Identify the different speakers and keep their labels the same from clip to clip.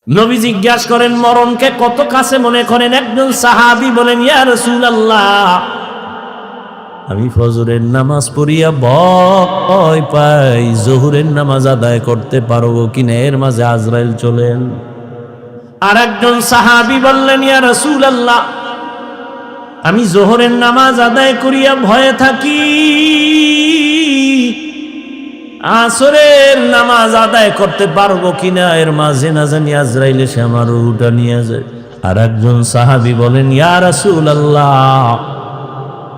Speaker 1: নবী জিজ্ঞাসা করেন মরণকে কত কাছে মনে করেন? একজন সাহাবী বলেন, ইয়া রাসূলুল্লাহ, আমি ফজরের নামাজ পড়িয়া ভয় পাই জোহরের নামাজ আদায় করতে পারবো কিনা, এর মাঝে আজরাইল চলেন। আর একজন সাহাবী বললেন, ইয়া রাসূলুল্লাহ, আমি জোহরের নামাজ আদায় করিয়া ভয়ে থাকি আসরের নামাজ আদায় করতে পারবো কিনা, এর মাঝে না জানি আজরাইল এসে আমার রূহটা নিয়ে যায়। আর একজন সাহাবী বলেন, ইয়া রাসূলুল্লাহ,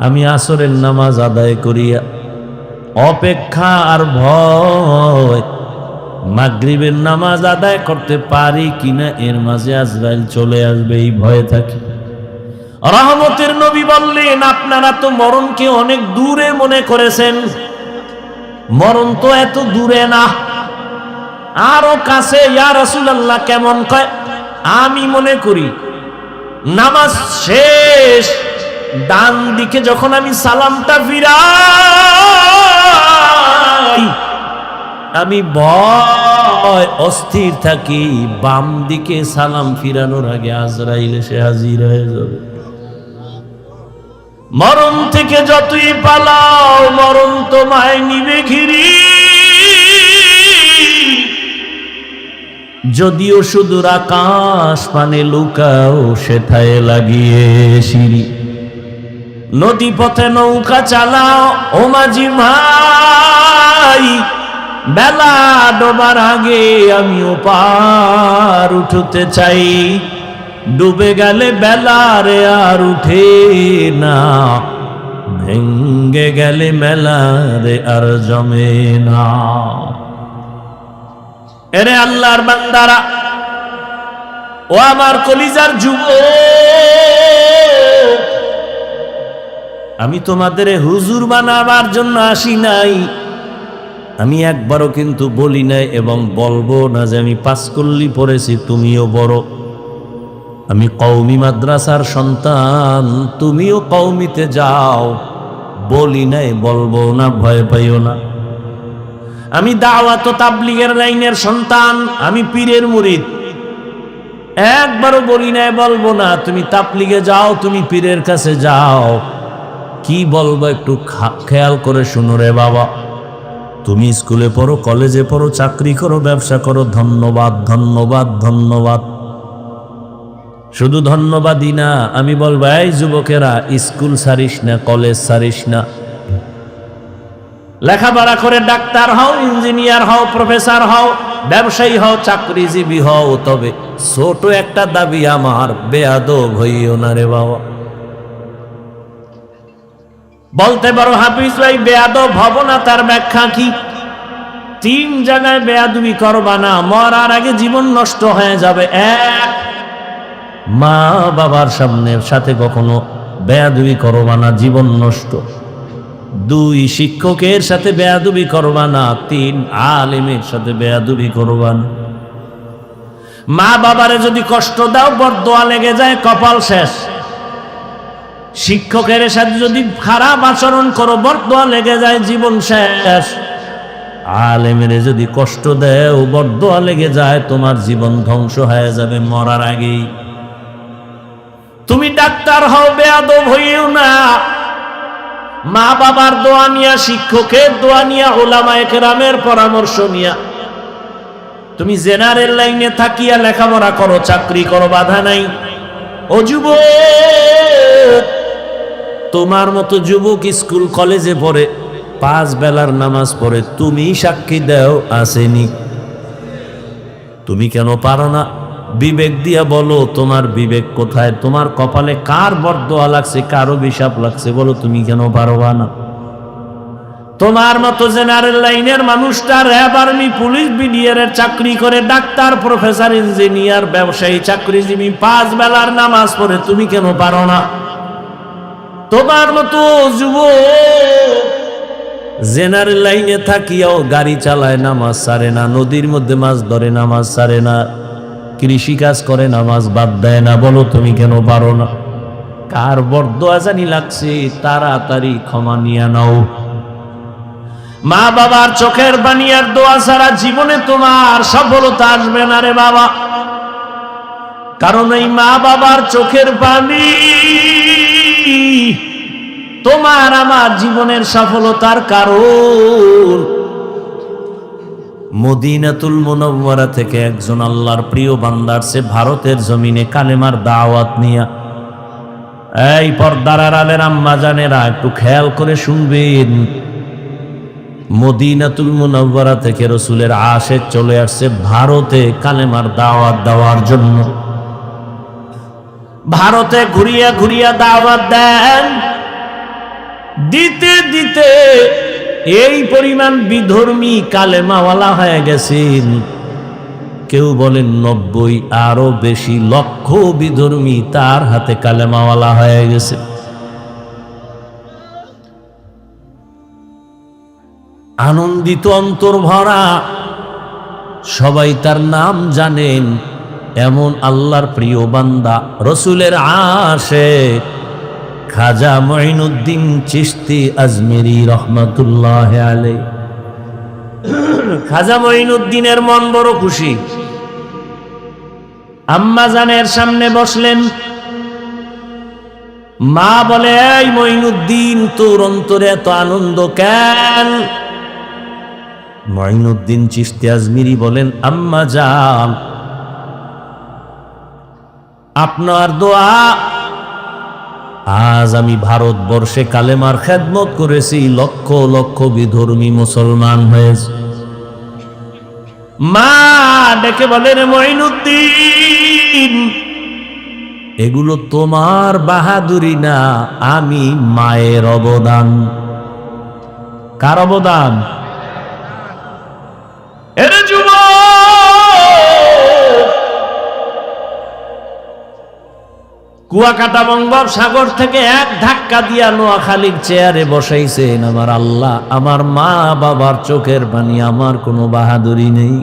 Speaker 1: আমি আসরের নামাজ আদায় করিয়া অপেক্ষা আর ভয় মাগরিবের নামাজ আদায় করতে পারি কিনা, এর মাঝে আজরাইল চলে আসবে, এই ভয়ে থাকি। রহমতের নবী বললেন, আপনারা তো মরণকে অনেক দূরে মনে করেছেন, মরণ তো এত দূরে না, আরো কাছে। ইয়া রাসূলুল্লাহ, কেমন? কয়, আমি মনে করি নামাজ শেষ ডান দিকে যখন আমি সালামটা ফিরাই, আমি ভয় অস্থির থাকি, বাম দিকে সালাম ফিরানোর আগে আজরাইল এসে হাজির হয়ে যাবে। মরণ থেকে যতই পালাও, মরণ তোমায় নিবে ঘিরি, যদিও সুদূর আকাশ পানে লুকাও, সেথায় লাগিয়ে সিঁড়ি। নদী পথে নৌকা চালাও ও মাঝি ভাই, বেলা ডোবার আগে আমিও পার উঠতে চাই, ডুবে গেলে বেলারে আর উঠে না, ভেঙ্গে গেলে মেলারে আর জমে না। এরে আল্লাহর বান্দারা, ও আমার কলিজার যুবক, আমি তোমাদের হুজুর বানাবার জন্য আসি নাই, আমি একবারও কিন্তু বলি নাই এবং বলবো না যে আমি পাঁচকল্লি পড়েছি তুমিও বড়, আমি কওমি মাদ্রাসার সন্তান তুমিও কওমিতে যাও, বলি নাই, বলবো না, ভয় পাইও না। আমি দাওয়াত ও তাবলীগের লাইনের সন্তান, আমি পীরের মুরিদ, একবারও বলি নাই, বলবো না তুমি তাবলীগে যাও, তুমি পীরের কাছে যাও। কি বলবো একটু খেয়াল করে শুনো রে বাবা, তুমি স্কুলে পড়ো, কলেজে পড়ো, চাকরি করো, ব্যবসা করো, ধন্যবাদ ধন্যবাদ ধন্যবাদ, শুধু ধন্যবাদই না, আমি বলবো এই যুবকেরা, স্কুল ছাড়িস না, কলেজ ছাড়িস না, লেখাপড়া করে ডাক্তার হও, ইঞ্জিনিয়ার হও, প্রফেসর হও, ব্যবসায়ী হও, চাকরিজীবী হও, তবে ছোট একটা দাবি আমার, বেয়াদব হইও না রে বাবা। বলতে পারো হাফিজ ভাই বেয়াদব হব না, তার ব্যাখ্যা কি? 3 জায়গায় বেয়াদবি করবা না, মরার আগে জীবন নষ্ট হয়ে যাবে। 1, মা বাবার সাথে কখনো বেয়াদবি করবা না, জীবন নষ্ট। 2, শিক্ষকের সাথে বেয়াদবি করবা না। 3, আলেমের সাথে বেয়াদবি করবা না। মা বাবারে যদি কষ্ট দাও, বরদোয়া লেগে যায়, কপাল শেষ। শিক্ষকের সাথে যদি খারাপ আচরণ করো, বরদোয়া লেগে যায়, জীবন শেষ। আলেমের যদি কষ্ট দেও, বরদোয়া লেগে যায়, তোমার জীবন ধ্বংস হয়ে যাবে মরার আগেই। তুমি ডাক্তার হও, বেয়াদব হইও না। মা বাবার দোয়া নিয়া, শিক্ষকের দোয়া নিয়া, উলামায়ে কেরামের পরামর্শ নিয়া তুমি জেনারেল লাইনে থাকিয়া লেখাপড়া করো, চাকরি করো, বাধা নাই। ও যুবক, তোমার মতো যুবক স্কুল কলেজে পড়ে, 5 বেলার নামাজ পড়ে, তুমি সাক্ষী দাও আসেনি? তুমি কেন পারো না? বিবেক দিয়া বলো, তোমার বিবেক কোথায়? তোমার কপালে কার বরদোয়া লাগছে, কারো অভিশাপ লাগছে, বলো, তুমি কেন পারবা না? তোমার মতো জেনারেল লাইনের মানুষটা র্যাব, আর্মি, পুলিশ, বিডিআরের চাকরি করে, ডাক্তার, প্রফেসর, ইঞ্জিনিয়ার, ব্যবসায়ী, চাকরিজীবী, 5 বেলার নামাজ পড়ে, তুমি কেন পারো না? তোমার মতো যুবক জেনারেল লাইনে থাকিয়াও গাড়ি চালায়, নামাজ ছাড়ে না, নদীর মধ্যে মাছ ধরে, নামাজ ছাড়ে না, কৃষি কাজ করে, নামাজ বাদ দেয় না, বলো তুমি কেন পারো না? কার বরদোয়া জানি লাগছে, তাড়াতাড়ি ক্ষমা নিয়ে নাও। মা বাবার চোখের পানি আর দোয়া ছাড়া জীবনে তোমার সফলতা আসবে না রে বাবা। কারণ এই মা বাবার চোখের পানি তোমার আমার জীবনের সফলতার কারণ। মদিনাতুল মুনাওয়ারা থেকে একজন আল্লাহর প্রিয় বান্দা আসছে ভারতের জমিনে কালেমার দাওয়াত নিয়া। এই পর্দার আড়ালের আম্মা জানেরা একটু খেয়াল করে শুনবেন, মদিনাতুল মুনাওয়ারা থেকে রাসূলের আশিক চলে আসছে ভারতে কালেমার দাওয়াত দেওয়ার জন্য। ভারতে ঘুরিয়া ঘুরিয়া দাওয়াত দেন, দিতে দিতে এই পরিমাণ বিধর্মী কালেমাওয়ালা হয়ে গেছেন। কেউ বলেন 90, আরো বেশি লক্ষ বিধর্মী তার হাতে কালেমাওয়ালা হয়ে গেছে। আনন্দিত অন্তর ভরা, সবাই তার নাম জানেন। এমন আল্লাহর প্রিয় বান্দা রাসূলের আশিক খাজা মুঈনুদ্দিন চিশতি আজমেরি রহমাতুল্লাহ আলাইহি। খাজা মুঈনুদ্দিনের মন বড় খুশি। আম্মা জানের সামনে বসলেন। মা বলে, এই মুঈনুদ্দিন, তোর অন্তরে এত আনন্দ কেন? মুঈনুদ্দিন চিশতি আজমেরি বলেন, আম্মা জান, আপনার দোয়া আজ আমি ভারতবর্ষে কালেমার খেদমত করেছি, লক্ষ লক্ষ বিধর্মী মুসলমান হয়েছে। মা ডেকে বলেন, মুঈনুদ্দিন, এগুলো তোমার বাহাদুরি না, আমি মায়ের অবদান। কার অবদান? এরে যুবক, কুয়াকাটা বঙ্গোপসাগর থেকে এক ধাক্কা দিয়া নোয়াখালীর চেয়ারে বসাইছেন আমার আল্লাহ। আমার মা বাবার চোখের পানি, আমার কোনো বাহাদুরি নেই।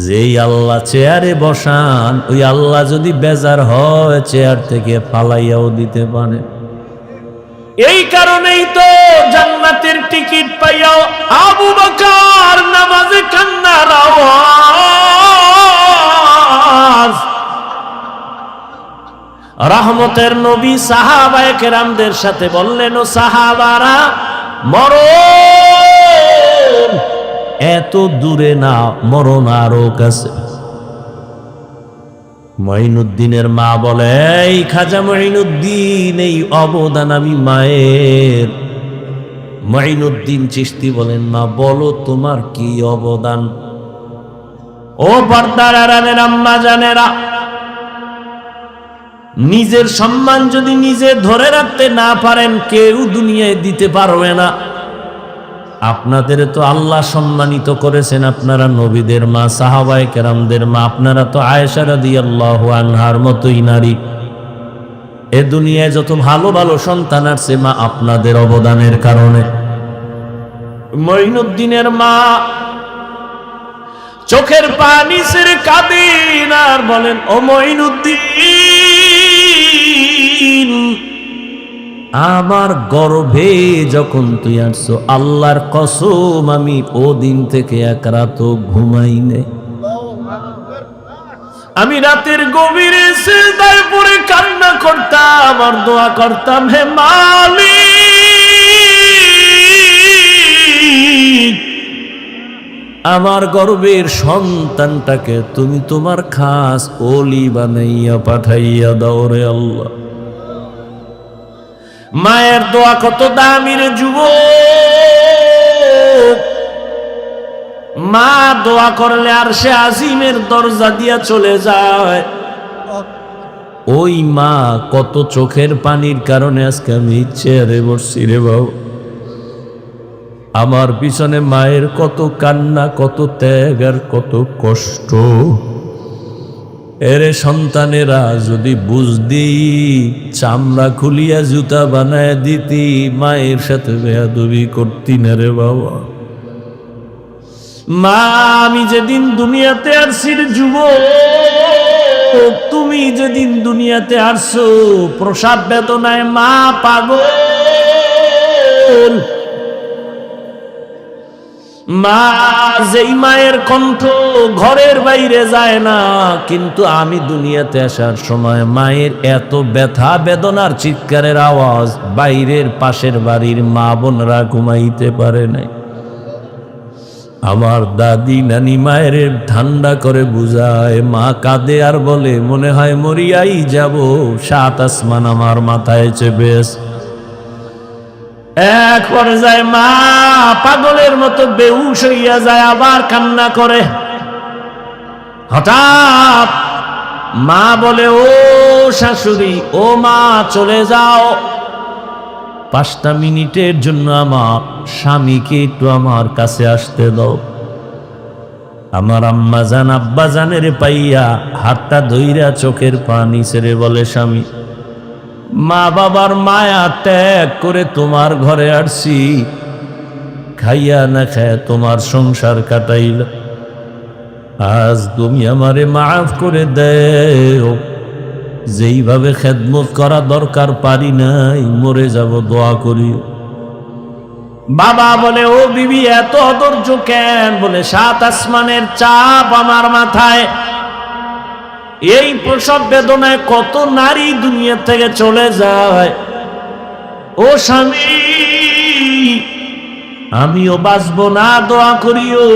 Speaker 1: যেই আল্লাহ চেয়ারে বসান, ওই আল্লাহ যদি বেজার হয় চেয়ার থেকে ফালাইয়াও দিতে পারে। এই কারণেই তো জান্নাতের টিকিট পাইয়াও আবু বকর নামাজে কান্নার আওয়াজ। রহমতের নবী সাহাবায়ে কেরামদের সাথে বললেন, ও সাহাবারা, মরণ এত দূরে না, মরণ আরো কাছে। মুঈনুদ্দিনের মা বলে, এই খাজা মুঈনুদ্দিন, এই অবদান আমি মায়ের। মুঈনুদ্দিন চিশতি বলেন, মা বলো তোমার কি অবদান? ও পর্দার আড়ালের আম্মা জানেরা, নিজের সম্মান যদি নিজে ধরে রাখতে না পারেন, কেউ দুনিয়ায় দিতে পারবে না। আপনাদের তো আল্লাহ সম্মানিত করেছেন, আপনারা নবীদের মা, সাহাবায়ে কেরামদের মা, আপনারা তো আয়েশা রাদিয়াল্লাহু আনহার মতোই নারী। এ দুনিয়ায় যত ভালো ভালো সন্তান আছে, মা আপনাদের অবদানের কারণে। মুঈনুদ্দিনের মা চোখের পানি ছেড়ে কাঁদেন আর বলেন, ও মুঈনুদ্দিন, আমার গর্ভে যখন তুই আসছো, আল্লাহর কসম আমি ও দিন থেকে এক রাত ঘুমাই নাই। আমি রাতের গভীরে সিজদায় পড়ে কান্না করতাম আর দোয়া করতাম, হে মালিক, আমার গর্ভের সন্তানটাকে তুমি তোমার খাস ওলি বানাইয়া পাঠাইয়া দাও রে আল্লাহ। মায়ের দোয়া কত দামি রে যুবক। মা দোয়া করলে আরশে আজিমের দরজা দিয়া চলে যায়। ওই মা কত চোখের পানির কারণে আজকে আমি চেয়ারে বসছি রে বাবা। আমার পিছনে মায়ের কত কান্না, কত ত্যাগ আর কত কষ্ট। এরে সন্তানেরা যদি বুঝদি, চামড়া খুলিয়া জুতা বানায় দিতি, মায়ের সাথে বেয়াদবি করতি না রে বাবা। মা, আমি যেদিন দুনিয়াতে আসছি রে যুবক, তুমি যেদিন দুনিয়াতে আসছো, প্রসাব বেদনায় মা পাগল। মা, যেই মায়ের কণ্ঠ ঘরের বাইরে যায় না, কিন্তু আমি দুনিয়াতে আসার সময় মায়ের এত ব্যথা বেদনার চিৎকারের আওয়াজ বাইরের পাশের বাড়ির মা বোনরা ঘুমাইতে পারে নাই। আমার দাদি নানি মায়ের ঠান্ডা করে বুঝায়, মা কাঁদে আর বলে মনে হয় মরিয়াই যাব, 7 আসমান আমার মাথায় চেপে আছে। এক পর্যায়ে মা পাগলের মতো বেহুশ হইয়া যায়, আবার কান্না করে। হঠাৎ মা বলে, ও শাশুড়ি, ও মা চলে যাও, 5টা মিনিটের জন্য আমার স্বামীকে একটু আমার কাছে আসতে দাও। আমার আম্মা জান আব্বা জানের পাইয়া হাতটা ধইরা চোখের পানি ছেড়ে বলে, স্বামী, মা বাবার মায়া ত্যাগ করে তোমার ঘরে আসছি, খাইয়া না খায় তোমার সংসার কাটাইল, আজ তুমি আমারে মাফ করে দেও, যেইভাবে খেদমত করা দরকার পারি নাই, মরে যাব, দোয়া করি। বাবা বলে, ও বিবি এত অধৈর্য কেন? বলে, 7 আসমানের চাপ আমার মাথায়, এই প্রসব বেদনায় কত নারী দুনিয়া থেকে চলে যায়। ও স্বামী, আমিও বাঁচবো না, দোয়া করিও।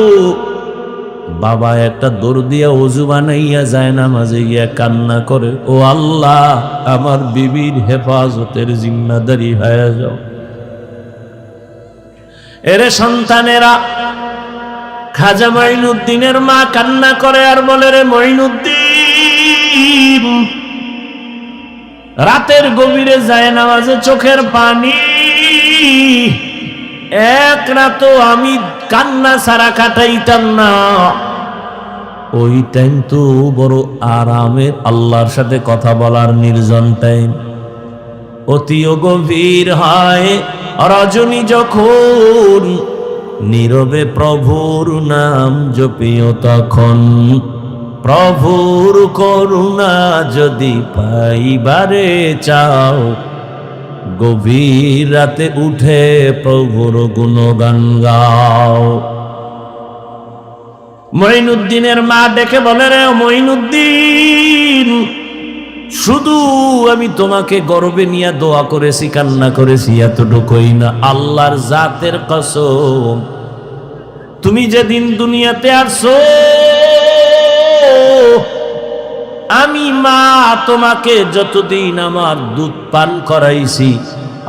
Speaker 1: বাবা একটা দৌড় দিয়া অজু বানাইয়া যায় না, মাঝে গিয়া কান্না করে, ও আল্লাহ, আমার বিবির হেফাজতের জিম্মাদারি হয়ে যাও। এরে সন্তানেরা, খাজা মঈনুদ্দিনের মা কান্না করে আর বলে, রে মঈনুদ্দিন, রাতের গভীরে যায় নামাজে চোখের পানি, এক রাতও আমি কান্না ছাড়া কাটাইতাম না। ওই টাইম তো বড় আরামের আল্লাহর সাথে কথা বলার নির্জন টাইম। অতিও গভীর হয় রজনী যখন, নীরবে প্রভুর নাম জপিও তখন, প্রভুর করুণা যদি পাইবারে চাও, গভীর রাতে উঠে প্রভুর গুণগান গাও। মঈনুদ্দিনের মা ডেকে বলে, রে মঈনুদ্দিন, শুধু আমি তোমাকে গর্বে নিয়ে দোয়া করেছি, কান্না করেছি, এতটুকুই না, আল্লাহর জাতের কসম, তুমি যেদিন দুনিয়াতে আসছো, আমি মা তোমাকে যতদিন আমার দুধ পান করাইছি,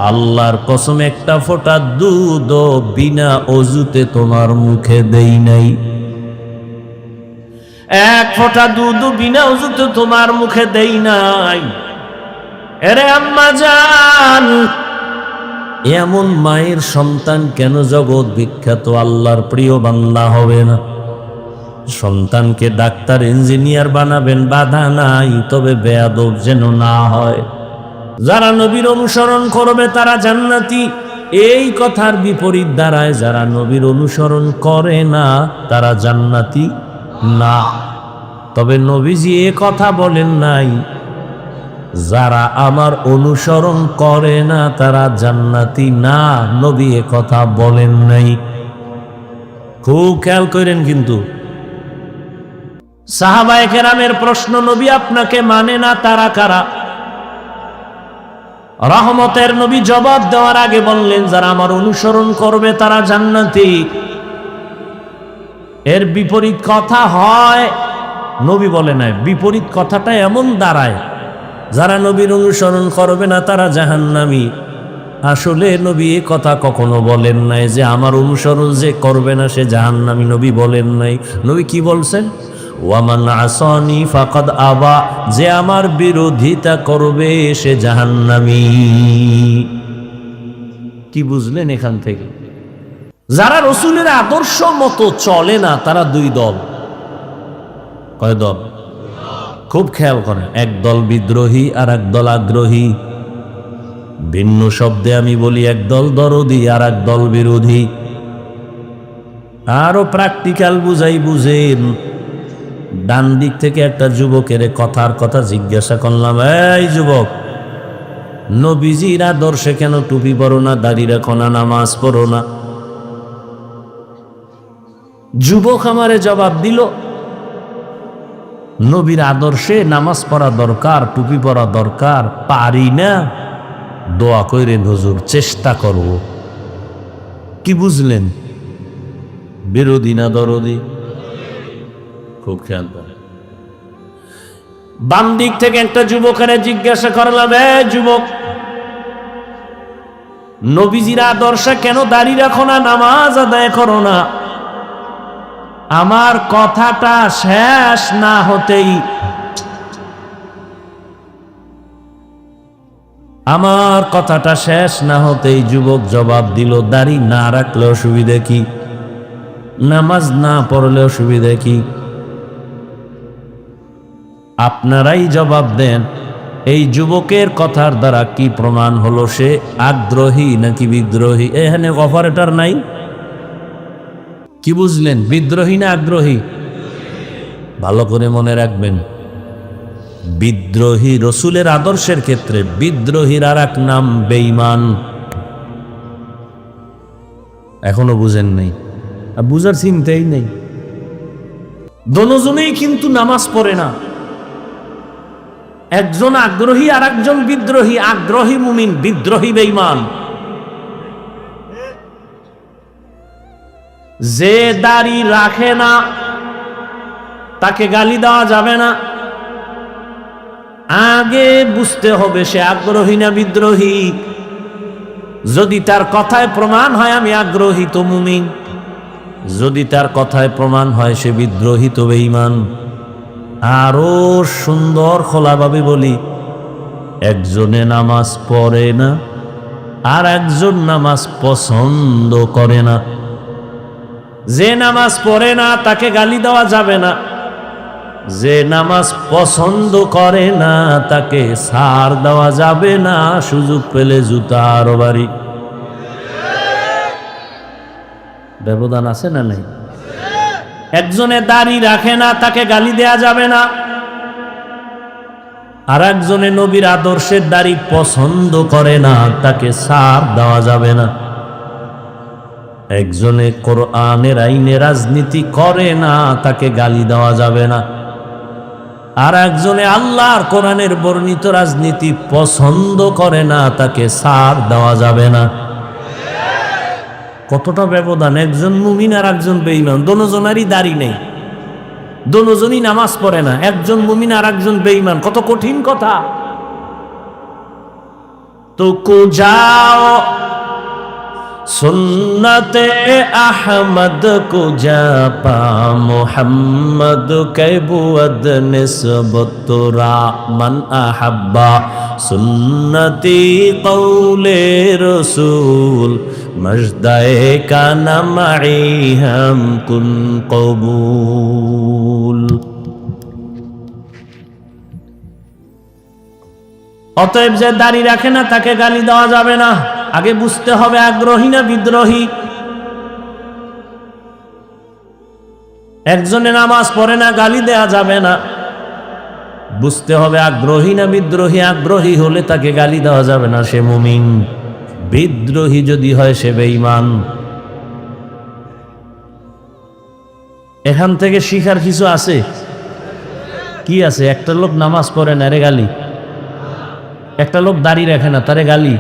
Speaker 1: আল্লাহর কসম একটা ফোঁটা দুধ বিনা অজুতে তোমার মুখে দেই নাই, এক ফোঁটা দুধ বিনা অজুতে তোমার মুখে দেই নাই। এরে আম্মা জান, এমন মায়ের সন্তান কেন জগৎ বিখ্যাত আল্লাহর প্রিয় বান্দা হবে না? সন্তানকে ডাক্তার ইঞ্জিনিয়ার বানাবেন, বাধা নাই, তবে বেয়াদব যেন না হয়। যারা নবীর অনুসরণ করবে তারা জান্নাতি, এই কথার বিপরীত দাঁড়ায় যারা নবীর অনুসরণ করে না তারা জান্নাতি না। তবে নবীজি এ কথা বলেন নাই যারা আমার অনুসরণ করে না তারা জান্নাতি না, নবী এ কথা বলেন নাই। খুব খেয়াল করেন। কিন্তু সাহাবায়ে কেরামের প্রশ্ন, নবী আপনাকে মানে না তারা কারা? রহমতের নবী জবাব দেওয়ার আগে বললেন, যারা আমার অনুসরণ করবে তারা জান্নাতি। এর বিপরীত কথা হয়, নবী বলে নাই, বিপরীত কথাটা এমন দাঁড়ায় যারা নবীর অনুসরণ করবে না তারা জাহান্নামী। আসলে নবী এ কথা কখনো বলেন নাই যে আমার অনুসরণ যে করবে না সে জাহান্নামী, নবী বলেন নাই। নবী কি বলছেন? ওয়ামান আসানি ফাকাদ আবা, যে আমার বিরোধিতা করবে সে জাহান্নামী। কি বুঝলেন এখান থেকে? যারা রসুলের আদর্শ মতো চলে না তারা দুই দল। কয় দল? খুব খেয়াল করেন, এক দল বিদ্রোহী আর এক দল আগ্রহী। ভিন্ন শব্দে আমি বলি, এক দল দরদি আর এক দল বিরোধী। আরো প্র্যাকটিক্যাল বুঝাই বুঝেন। ডান দিক থেকে একটা যুবকের কথার কথা জিজ্ঞাসা করলাম, এই যুবক, নবীজির আদর্শে কেন টুপি পরো না, দাড়ি রাখো না, নামাজ পড়ো না? যুবক আমারে জবাব দিল, নবীর আদর্শে নামাজ পড়া দরকার, টুপি পরা দরকার, পারি না, দোয়া কইরেন হুজুর, চেষ্টা করব। কি বুঝলেন? বিরোধী না দরদি? খুব খেয়াল করেন। বাম দিক থেকে একটা যুবকের জিজ্ঞাসা করলাম, যুবক, নবীজির আদর্শে কেন দাড়ি রাখো না, নামাজ আদায় করো না? আমার কথাটা শেষ না হতেই যুবক জবাব দিল, দাড়ি না রাখলে অসুবিধা কি? নামাজ না পড়লে অসুবিধা কি? আপনারাই জবাব দেন, এই যুবকের কথার দ্বারা কি প্রমাণ হলো সে আগ্রহী নাকি বিদ্রোহী? এখানে অপারেটর নাই। কি বুঝলেন? বিদ্রোহী না আগ্রহী? ভালো করে মনে রাখবেন, বিদ্রোহী রসুলের আদর্শের ক্ষেত্রে বিদ্রোহীর আর এক নাম বেঈমান। এখনো বুঝেন নাই? বুঝার চিন্তাই নেই। দোনোজনেই কিন্তু নামাজ পড়ে না, একজন আগ্রহী আর একজন বিদ্রোহী। আগ্রহী মুমিন, বিদ্রোহী বেঈমান। যে দাড়ি রাখে না তাকে গালি দেওয়া যাবে না। আগে বুঝতে হবে সে আগ্রহী না বিদ্রোহী। যদি তার কথায় প্রমাণ হয় আমি আগ্রহী তো মুমিন, যদি তার কথায় প্রমাণ হয় সে বিদ্রোহী তো বেঈমান। আরো সুন্দর খোলাভাবে বলি, একজনে নামাজ পড়ে না আর একজন নামাজ পছন্দ করে না। যে নামাজ পড়ে না তাকে গালি দেওয়া যাবে না, যে নামাজ পছন্দ করে না তাকে ছাড় দেওয়া যাবে না, সুযোগ পেলে জুতার বাড়ি। ব্যবধান আছে না নাই? একজনে দাড়ি রাখে না তাকে গালি দেয়া যাবে না, আর একজনে নবীর আদর্শের দাড়ি পছন্দ করে না তাকে ছাড় দেওয়া যাবে না। একজনে কোরআনের আইনে রাজনীতি করে না তাকে গালি দেওয়া যাবে না, আর একজনে আল্লাহর কোরআনের বর্ণিত রাজনীতি পছন্দ করে না তাকে ছাড় দেওয়া যাবে না। কতটা ব্যবধান! একজন মুমিন আর একজন বেঈমান, দোনোজনেরই দাড়ি নেই, দোনোজনই নামাজ পড়ে না, একজন মুমিন আর একজন বেঈমান। কত কঠিন কথা! তো যাও সুন্নতে আহমদ কো জাপা মোহাম্মদ কে বুয়দ নিসবত রা মান আহাব্বা সুন্নতি কৌলে রসুল মজদায়ে কানা মাই হাম কুন কবুল। অতএব যে দাড়ি রাখে না তাকে গালি দেওয়া যাবে না। আগে বুঝতে হবে আগ্রহী না বিদ্রোহী। একজনে নামাজ পড়ে না, গালি দেয়া যাবে না, বুঝতে হবে আগ্রহী না বিদ্রোহী। আগ্রহী হলে তাকে গালি দেওয়া যাবে না, সে মুমিন। বিদ্রোহী যদি হয় সে বেঈমান। এখান থেকে শিখার কিছু আছে। কি আছে? একটা লোক নামাজ পড়ে না, রে গালি। একটা লোক দাড়ি রাখে না, তারে গালি।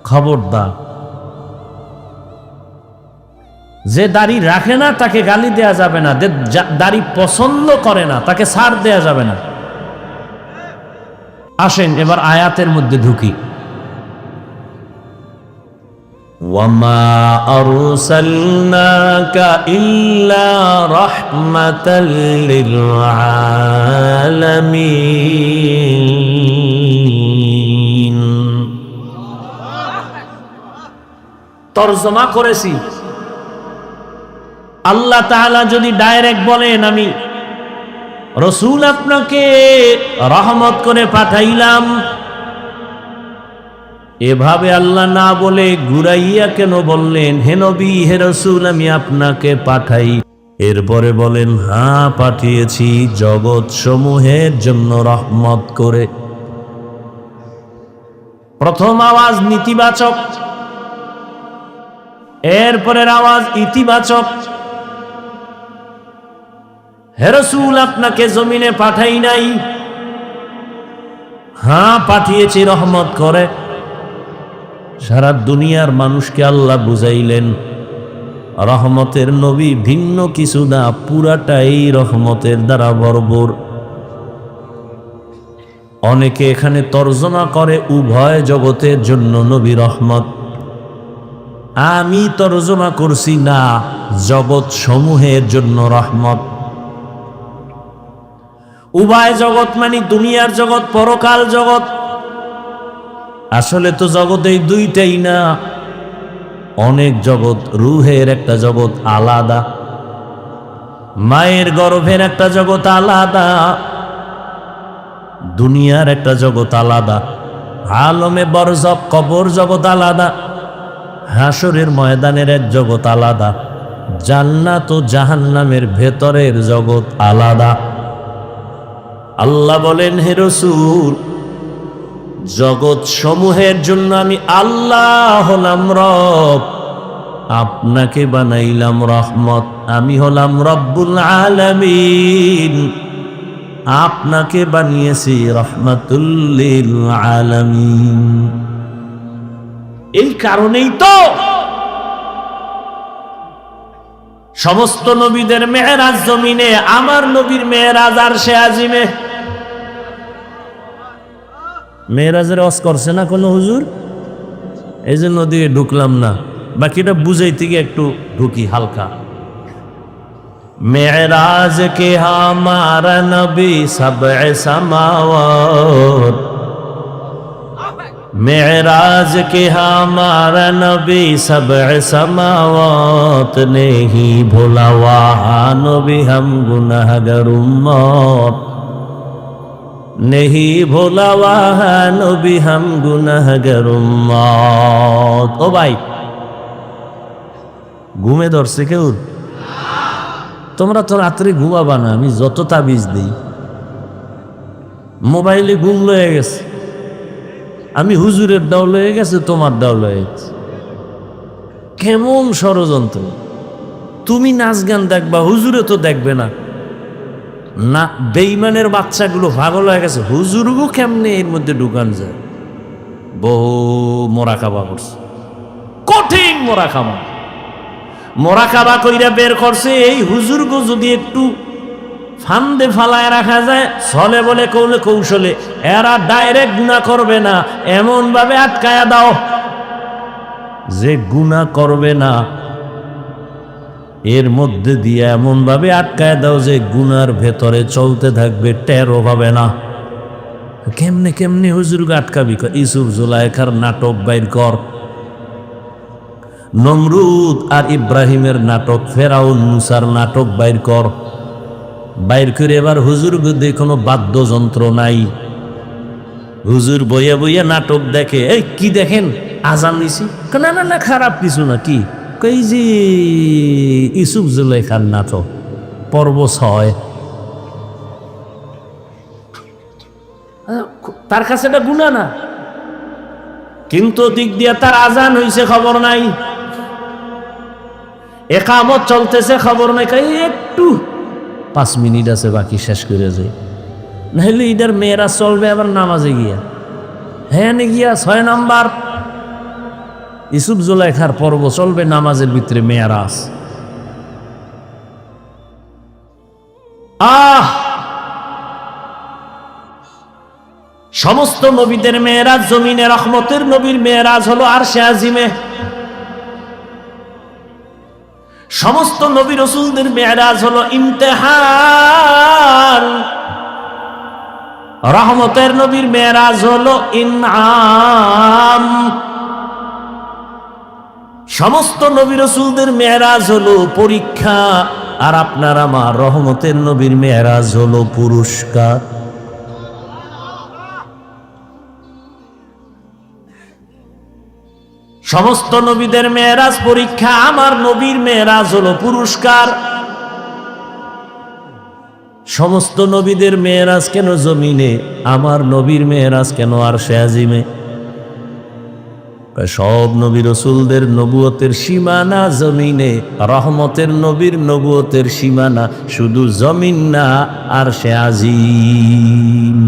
Speaker 1: খবরদার, যে দাড়ি রাখে না তাকে গালি দেয়া যাবে না, যে দাড়ি পছন্দ করে না তাকে ছাড় দেয়া যাবে না। আসেন এবার আয়াতের মধ্যে ঢুকি। ওয়ামা আরসালনাকা ইল্লা রাহমাতাল লিল আলামিন। তরজমা করেছি, আল্লাহ তাআলা যদি ডাইরেক্ট বলেন আমি রসুল আপনাকে রহমত করে পাঠাইলাম, এভাবে আল্লাহ না বলে ঘুরাইয়া কেন বললেন হে নবী হে রসুল আমি আপনাকে পাঠাই? এরপরে বলেন হ্যাঁ পাঠিয়েছি জগৎ সমূহের জন্য রহমত করে। প্রথম আওয়াজ নীতিবাচক, এরপরের আওয়াজ ইতিবাচক, হে রাসূল আপনাকে জমিনে পাঠাই নাই, হ্যাঁ পাঠিয়েছি রহমত করে। সারা দুনিয়ার মানুষকে আল্লাহ বুঝাইলেন রহমতের নবী ভিন্ন কিছু না, পুরাটাই রহমতের দ্বারা ভরপুর। অনেকে এখানে তর্জমা করে উভয় জগতের জন্য নবী রহমত, আমি তর্জমা করছি না, জগৎ সমূহের জন্য রহমত। উভয় জগৎ মানে দুনিয়ার জগৎ, পরকাল জগৎ। আসলে তো জগৎ এই দুইটাই না, অনেক জগৎ। রুহের একটা জগৎ আলাদা, মায়ের গর্ভের একটা জগৎ আলাদা, দুনিয়ার একটা জগৎ আলাদা, আলমে বরজখ কবর জগৎ আলাদা, হাসরের ময়দানের এক জগৎ আলাদা, জান্নাত ও জাহান্নামের ভেতরের জগৎ আলাদা। আল্লাহ বলেন, হে রাসূল জগৎ সমূহের জন্য আমি আল্লাহ হলাম রব, আপনাকে বানাইলাম রহমত। আমি হলাম রব্বুল আলামিন, আপনাকে বানিয়েছি রহমাতুল লিল আলামিন। এই কারণেই তো সমস্ত নবীদের মেরাজ জমিনে, আমার নবীর মেরাজ আরশে আজিমে। মেরাজের ওয়াজ করছে না কোনো হুজুর, এই জন্য দিয়ে ঢুকলাম না, বাকিটা বুঝাইতে গিয়ে একটু ঢুকি হালকা। মেরাজ কে হামারা নবী সবে সামাওয়াত, मेराज के हमारा नबी सबअ समावात नहीं भूला वहाँ नबी हम गुनाहगार उम्मत, नहीं भूला वहाँ नबी हम गुनाहगार उम्मत। ओ भाई ঘুমে ধরছে কেউ? তোমরা তো রাত্রে ঘুমাবা না, আমি যত তাবিজ দিই। মোবাইলে ঘুম লয়ে গেছে, আমি হুজুরের দাও লয়ে গেছে, তোমার দাও লয়ে গেছে। কেমন ষড়যন্ত্র! তুমি নাচ গান দেখবা, হুজুরে তো দেখবে না। না, বেঈমানের বাচ্চাগুলো পাগল হয়ে গেছে, হুজুরগো কেমনে এর মধ্যে ঢুকান যায়। বহু মোরাকাবা করছে, কঠিন মোরাকাবা। মোরাকাবা কইরা বের করছে, এই হুজুরগো যদি একটু ফান্দে ফালায় রাখা যায়, ছলে বলে কৌলে কৌশলে এরা ডাইরেক্ট গুনাহ করবে না, এমন ভাবে আটকায়া দাও যে গুনাহ করবে না। এর মধ্যে দিয়ে এমন ভাবে আটকায় দাও যে গুনার ভেতরে চলতে থাকবে, টেরও পাবে না। কেমনে কেমনে হুজুরকে আটকাবি? ইউসুফ জুলাইখার নাটক বাইর কর, নমরুদ আর ইব্রাহিমের নাটক, ফেরাউন মুসার নাটক বাইর কর। বাইর করে এবার হুজুর বুদ্ধি কোনো বাদ্যযন্ত্র নাই, হুজুর বইয়া বইয়া নাটক দেখে। এই কি দেখেন? আজান নিছি? না না না, খারাপ কিছু না। কি কই? যে ইউসুফ জুলাইখার নাটক পর্ব 6। তার কাছে এটা গুনাহ না, কিন্তু দিক দিয়া তার আজান হইছে খবর নাই, একামত চলতেছে খবর নাই। একটু 5 মিনিট আছে বাকি, শেষ করে যাই, নাহলে ইদার মেয়েরা চলবে আবার নামাজে গিয়া। হ্যাঁ গিয়া 6 নাম্বার ইউসুফ জুলাইখার পর্ব চলবে নামাজের ভিতরে মেয়েরাজ। সমস্ত নবীদের মেয়েরাজ জমিনে, রহমতের নবীর মেয়েরাজ হলো আরশে আজিমে। সমস্ত নবী রাসূলদের মেরাজ হলো ইমতিহান, রহমতের নবীর মেরাজ হলো ইনআম। সমস্ত নবী রাসূলদের মেরাজ হলো পরীক্ষা, আর আপনার আমার রহমতের নবীর মেরাজ হলো পুরস্কার। সমস্ত নবীদের মেরাজ পরীক্ষা, আমার নবীর মেরাজ হলো পুরস্কার। সমস্ত নবীদের মেরাজ কেন জমিনে, আমার নবীর মেরাজ কেন আরশে আজিমে? সব নবী রসুলদের নবুয়তের সীমানা জমিনে, রহমতের নবীর নবুয়তের সীমানা শুধু জমিন না, আরশে আজিম।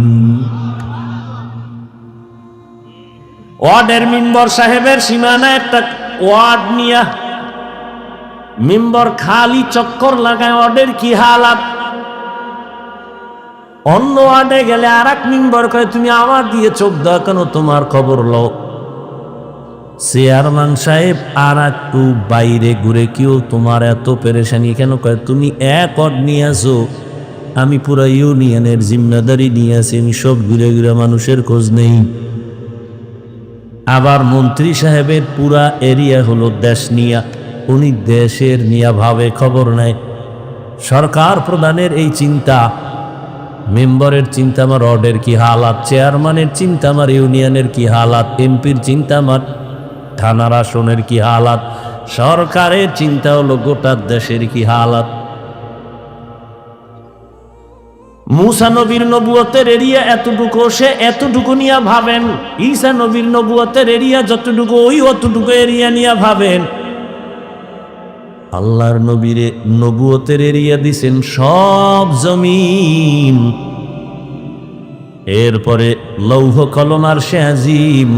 Speaker 1: ওয়ার্ডের মিম্বর সাহেবের সীমানা একটা ওয়ার্ড নিয়া মিম্বর খালি চক্কর লাগায়, ওয়ার্ডের কি হালাত। অন্য ওয়ার্ডে গেলে আর এক মিম্বর কয় তুমি আমার দিয়ে চোখ দাও কেন, তোমার খবর লও। চেয়ারম্যান সাহেব আর একটু বাইরে ঘুরে, কেউ তোমার এত পেরেশানি কেন, কয় তুমি এক ওয়ার্ড নিয়ে আসো, আমি পুরা ইউনিয়নের জিম্মেদারি নিয়ে আসি, আমি সব ঘুরে ঘুরে মানুষের খোঁজ নেই। আবার মন্ত্রী সাহেবের পুরা এরিয়া হলো দেশ নিয়া, উনি দেশের নিয়া ভাবে, খবর নেয়। সরকার প্রধানের এই চিন্তা, মেম্বারের চিন্তা আমার ওয়ার্ডের কি হালাত, চেয়ারম্যানের চিন্তা আমার ইউনিয়নের কি হালাত, এমপির চিন্তা আমার থানার আসনের কি হালাত, সরকারের চিন্তা হলো গোটা দেশের কি হালাত। মুসা নবীর নবুয়তের এরিয়া এতটুকু, সে এতটুকু নিয়ে ভাবেন। ঈসা নবীর নবুয়তের এরিয়া যতটুকু, ওই অতটুকু এরিয়া নিয়ে ভাবেন। আল্লাহর নবীরে নবুয়তের এরিয়া দিছেন সব জমিন, এরপরে লৌহ কলম আরশে আজিম।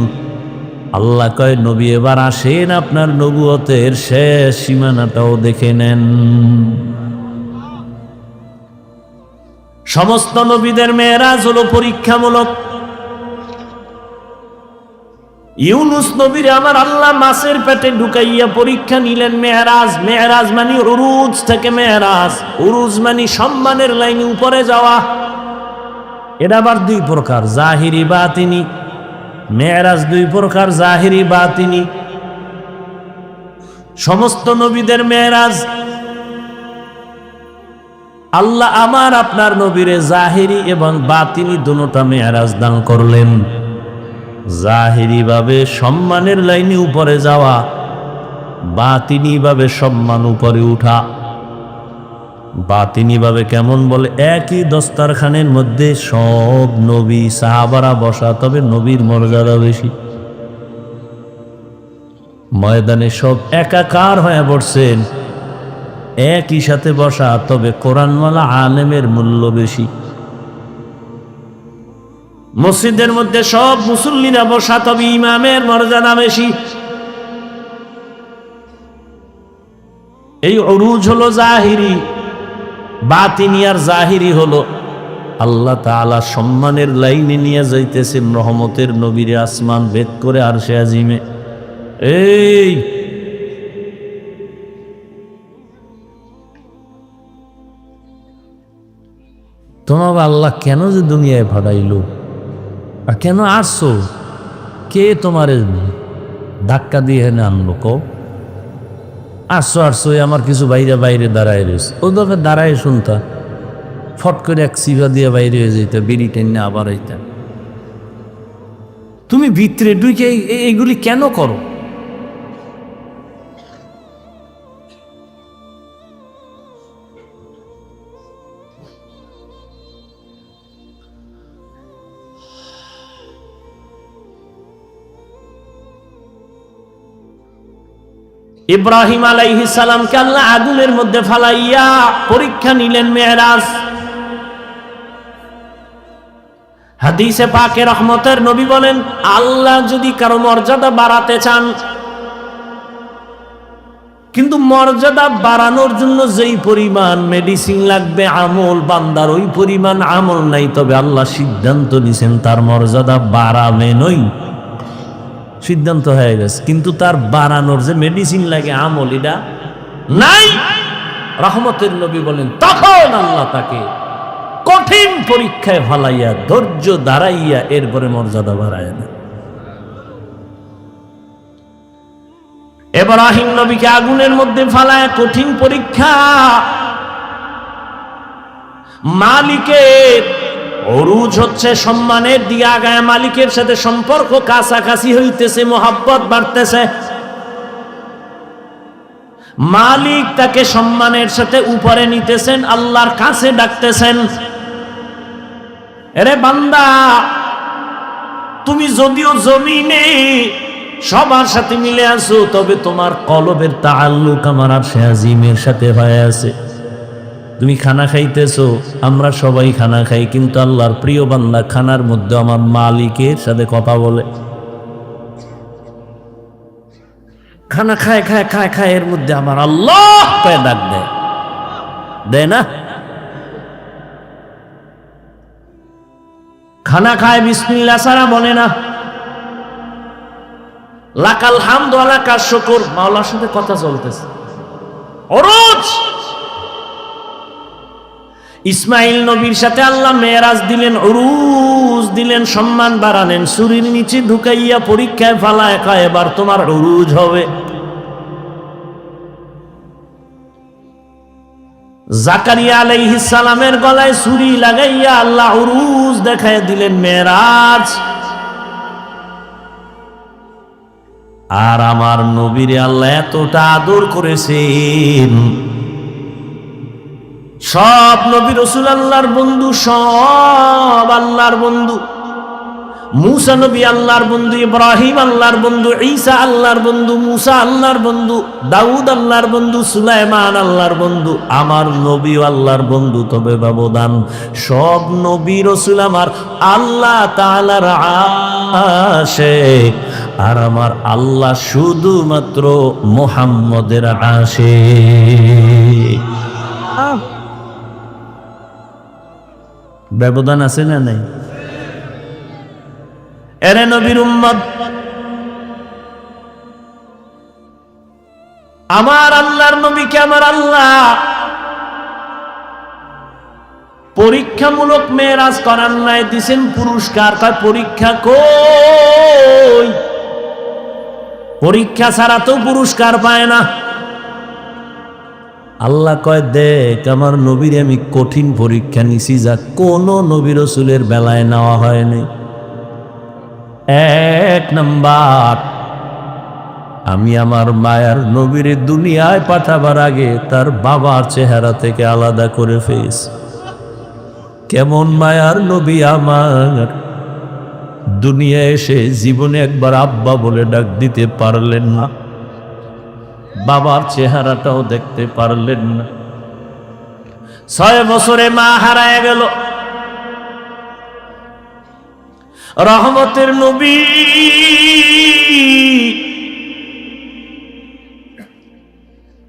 Speaker 1: আল্লাহ কয় নবী এবার আসেন, আপনার নবুয়তের শেষ সীমানাটাও দেখে নেন। সমস্ত নবীদের মেরাজ হলো পরীক্ষামূলক। ইউনুস নবীর আমার আল্লাহ মাছের পেটে ঢুকাইয়া পরীক্ষা নিলেন। মেরাজ, মেরাজ মানে উরুজ থেকে মেরাজ, উরুজ মানে সম্মানের লাইনে উপরে যাওয়া। এটা আবার দুই প্রকার, জাহিরি বাতিনি। মেরাজ দুই প্রকার, জাহিরি বাতিনি। সমস্ত নবীদের মেরাজ আল্লাহ আমার আপনার নবীরে জাহিরি এবং বাতিনি দুটোটা মেরাজ দান করলেন। জাহিরি ভাবে সম্মানের লাইনে উপরে যাওয়া, বাতিনি ভাবে সম্মান উপরে উঠা। বাতিনি ভাবে কেমন বলে, একই দস্তারখানের মধ্যে সব নবী সাহাবারা বসা, তবে নবীর মর্যাদা বেশি। ময়দানে সব একাকার হয়ে বসছেন, একই সাথে বসা, তবে কোরআনওয়ালা আলেমের মূল্য বেশি। মসজিদের মধ্যে সব মুসল্লিরা বসা, তবে ইমামের মর্যাদা বেশি। এই উরুজ হলো জাহিরি। বাতিনি আর জাহিরি হলো আল্লাহ তাআলা সম্মানের লাইনে নিয়ে যাইতেছেন রহমতের নবীরে আসমান ভেদ করে আরশে আজিমে। এই তোমার আল্লাহ কেন যে দুনিয়ায় ভাড়াইলো, আর কেন আসছো, কে তোমার ধাক্কা দিয়ে এনে আনলো? কো আসছো আসছো, আমার কিছু বাইরে বাইরে দাঁড়ায় রয়েছে, ও দফে দাঁড়ায় শুনতা, ফট করে এক সিভা দিয়ে বাইরে হয়ে যেত, বিড়ি টেনে আবার আইতা। তুমি ভিতরে ঢুকে এইগুলি কেন করো? ইব্রাহিম আলাইহিস সালামকে আল্লাহ আগুনের মধ্যে ফালাইয়া পরীক্ষা নিলেন মেরাজ। হাদিসে পাকে রহমতের নবী বলেন, আল্লাহ যদি কারো মর্যাদা বাড়াতে চান, কিন্তু মর্যাদা বাড়ানোর জন্য যেই পরিমাণ মেডিসিন লাগবে আমল, বান্দার ওই পরিমাণ আমল নাই, তবে আল্লাহ সিদ্ধান্ত নিছেন তার মর্যাদা বাড়াবে নই, সিদ্ধান্ত হয়ে গেছে। কিন্তু তার বাড়ানোর যে মেডিসিন লাগে আমল, এটা নাই। রহমতের নবী বলেন, তখন আল্লাহ তাকে কঠিন পরীক্ষায় ফালাইয়া ধৈর্য দাঁড়াইয়া এরপরে মর্যাদা বাড়ায় না। ইব্রাহিম নবীকে আগুনের মধ্যে ফালায় কঠিন পরীক্ষা। মালিকের উরুজ হচ্ছে সম্মানের দিকে আগায়, মালিকের সাথে সম্পর্ক কাছাকাছি হইতেছে, মোহাব্বত বাড়তেছে। মালিক তাকে সম্মানের সাথে উপরে নিতেছেন, আল্লাহর কাছে ডাকতেছেন, এরে বান্দা, তুমি যদিও জমিনে সবার সাথে মিলে আছো, তবে তোমার কলবের তাআল্লুক আমার আরশে আজিমের সাথে হয়ে আছে। তুমি খানা খাইতেছো, আমরা সবাই খানা খাই, কিন্তু আল্লাহর প্রিয় বান্দা খানার মধ্যে আমার মালিকের সাথে কথা বলে। খানা খায় খায় খায় খায়, এর মধ্যে আমার আল্লাহ কয়ে ডাক দেয়, দেয় না? খানা খায় বিসমিল্লাহ ছাড়া বলে না। লাকাল হামদ ওয়া লাকাশ শুকর, মাওলার সাথে কথা চলতেছে। ওরজ ইসমাইল নবীর সাথে আল্লাহ মেরাজ দিলেন, উরুজ দিলেন, সম্মান বাড়ালেন। ছুরির নিচে ঢুকাইয়া পরীক্ষায় ফালায় খায়, এবার তোমার উরুজ হবে। জাকারিয়া আলাইহিস সালামের গলায় ছুরি লাগাইয়া আল্লাহ উরুজ দেখায় দিলেন, মেরাজ। আর আমার নবীরে আল্লাহ এতটা আদর করেছেন, সব নবী রাসূল আল্লাহর বন্ধু, সব আল্লাহর বন্ধু। মুসা নবী আল্লাহর বন্ধু, ইব্রাহিম আল্লাহর বন্ধু, ঈসা আল্লাহর বন্ধু, মুসা আল্লাহর বন্ধু, দাউদ আল্লাহর বন্ধু, সুলাইমান আল্লাহর বন্ধু। আমার নবীও আল্লাহর বন্ধু, তবে ব্যবধান, সব নবী রাসূল আমার আল্লাহ তাআলার আশিক, আর আমার আল্লাহ শুধুমাত্র মুহাম্মদের আশিক। ব্যবধান আছে না নাই? এরে নবীর উম্মত, আমার আল্লাহর নবীকে আমার আল্লাহ পরীক্ষামূলক মেরাজ করার নাই, দিছেন পুরস্কার। তার পরীক্ষা কই? পরীক্ষা ছাড়া তো পুরস্কার পায় না। আল্লাহ কয়, দেখ আমার নবীর আমি কঠিন পরীক্ষা নিছি, যা কোন নবী রাসূলের বেলায় নেওয়া হয়নি। এক নাম্বার, আমি আমার মায়ার নবীর দুনিয়ায় পাঠাবার আগে তার বাবার চেহারা থেকে আলাদা করে ফেলেছি। কেমন মায়ার নবী আমার, দুনিয়া এসে জীবনে একবার আব্বা বলে ডাক দিতে পারলেন না, বাবার চেহারাটাও দেখতে পারলেন না। 6 বছরে মা হারায় গেল। রহমতের নবী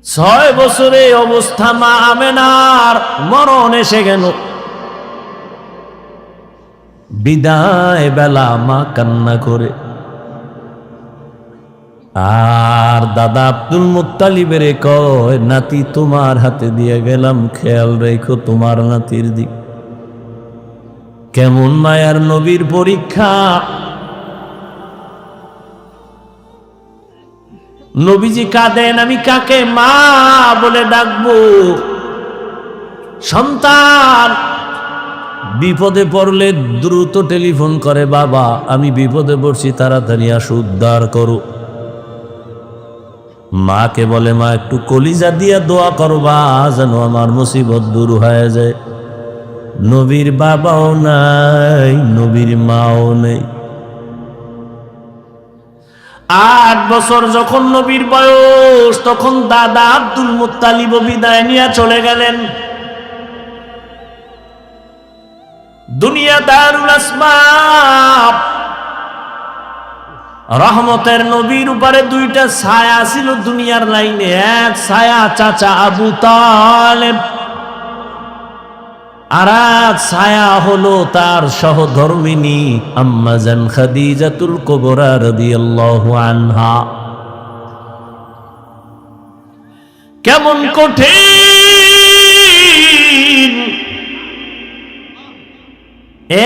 Speaker 1: ছয় বছরে অবস্থা, মা আমেনার মরণ এসে গেল। বিদায় বেলা মা কান্না করে, আর দাদা আব্দুল মুত্তালিবের কয়, নাতি তোমার হাতে দিয়ে গেলাম, খেয়াল রেখো তোমার নাতির দিক। কেমন মায়ার নবীর পরীক্ষা! নবীজি কাঁদেন, আমি কাকে মা বলে ডাকবো? সন্তান বিপদে পড়লে দ্রুত টেলিফোন করে, বাবা আমি বিপদে পড়ছি, তাড়াতাড়ি আসো, উদ্ধার করো। মাকে বলে, মা একটু কলিজা দিয়া দোয়া করবা যেন আমার মুসিবত দূর হয়ে যায়। নবীর বাবাও নাই, নবীর মাও নেই। 8 বছর যখন নবীর বয়স, তখন দাদা আব্দুল মুত্তালিব বিদায় নিয়ে চলে গেলেন। দুনিয়া দারুল আসবাব। রহমতের নবীর উপরে 2টা ছায়া ছিল দুনিয়ার লাইনে। এক ছায়া চাচা আবু তালেব, আর এক ছায়া হলো তার সহধর্মিনী আম্মা জান খাদিজাতুল কুবরা রাদিয়াল্লাহু আনহা। কেমন কঠিন!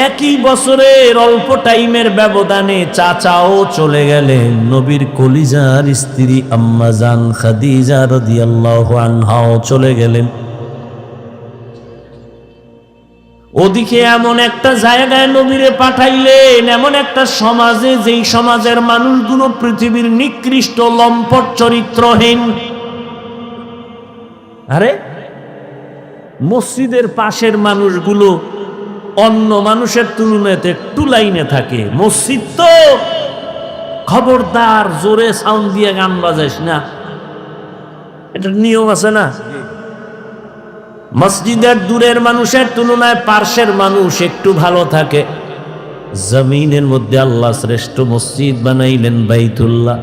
Speaker 1: একই বছরের অল্প টাইমের ব্যবধানে চাচাও চলে গেলেন। নবীর কলিজার স্ত্রী আম্মা জান খাদিজা রাদিয়াল্লাহু আনহাও চলে গেলেন। ওদিকে এমন একটা জায়গায় নবীরে পাঠাইলেন, এমন একটা সমাজে, যেই সমাজের মানুষগুলো পৃথিবীর নিকৃষ্ট, লম্পট, চরিত্রহীন। আরে মসজিদের পাশের মানুষগুলো অন্য মানুষের তুলনায় একটু লাইনে থাকে। মসজিদ তো খবরদার জোরে সাউন্ড দিয়ে গান বাজাইস না, এটা নিয়ম আছে না। মসজিদের দূরের মানুষের তুলনায় পার্শ্বের মানুষ একটু ভালো থাকে। জমিনের মধ্যে আল্লাহ শ্রেষ্ঠ মসজিদ বানাইলেন বাইতুল্লাহ।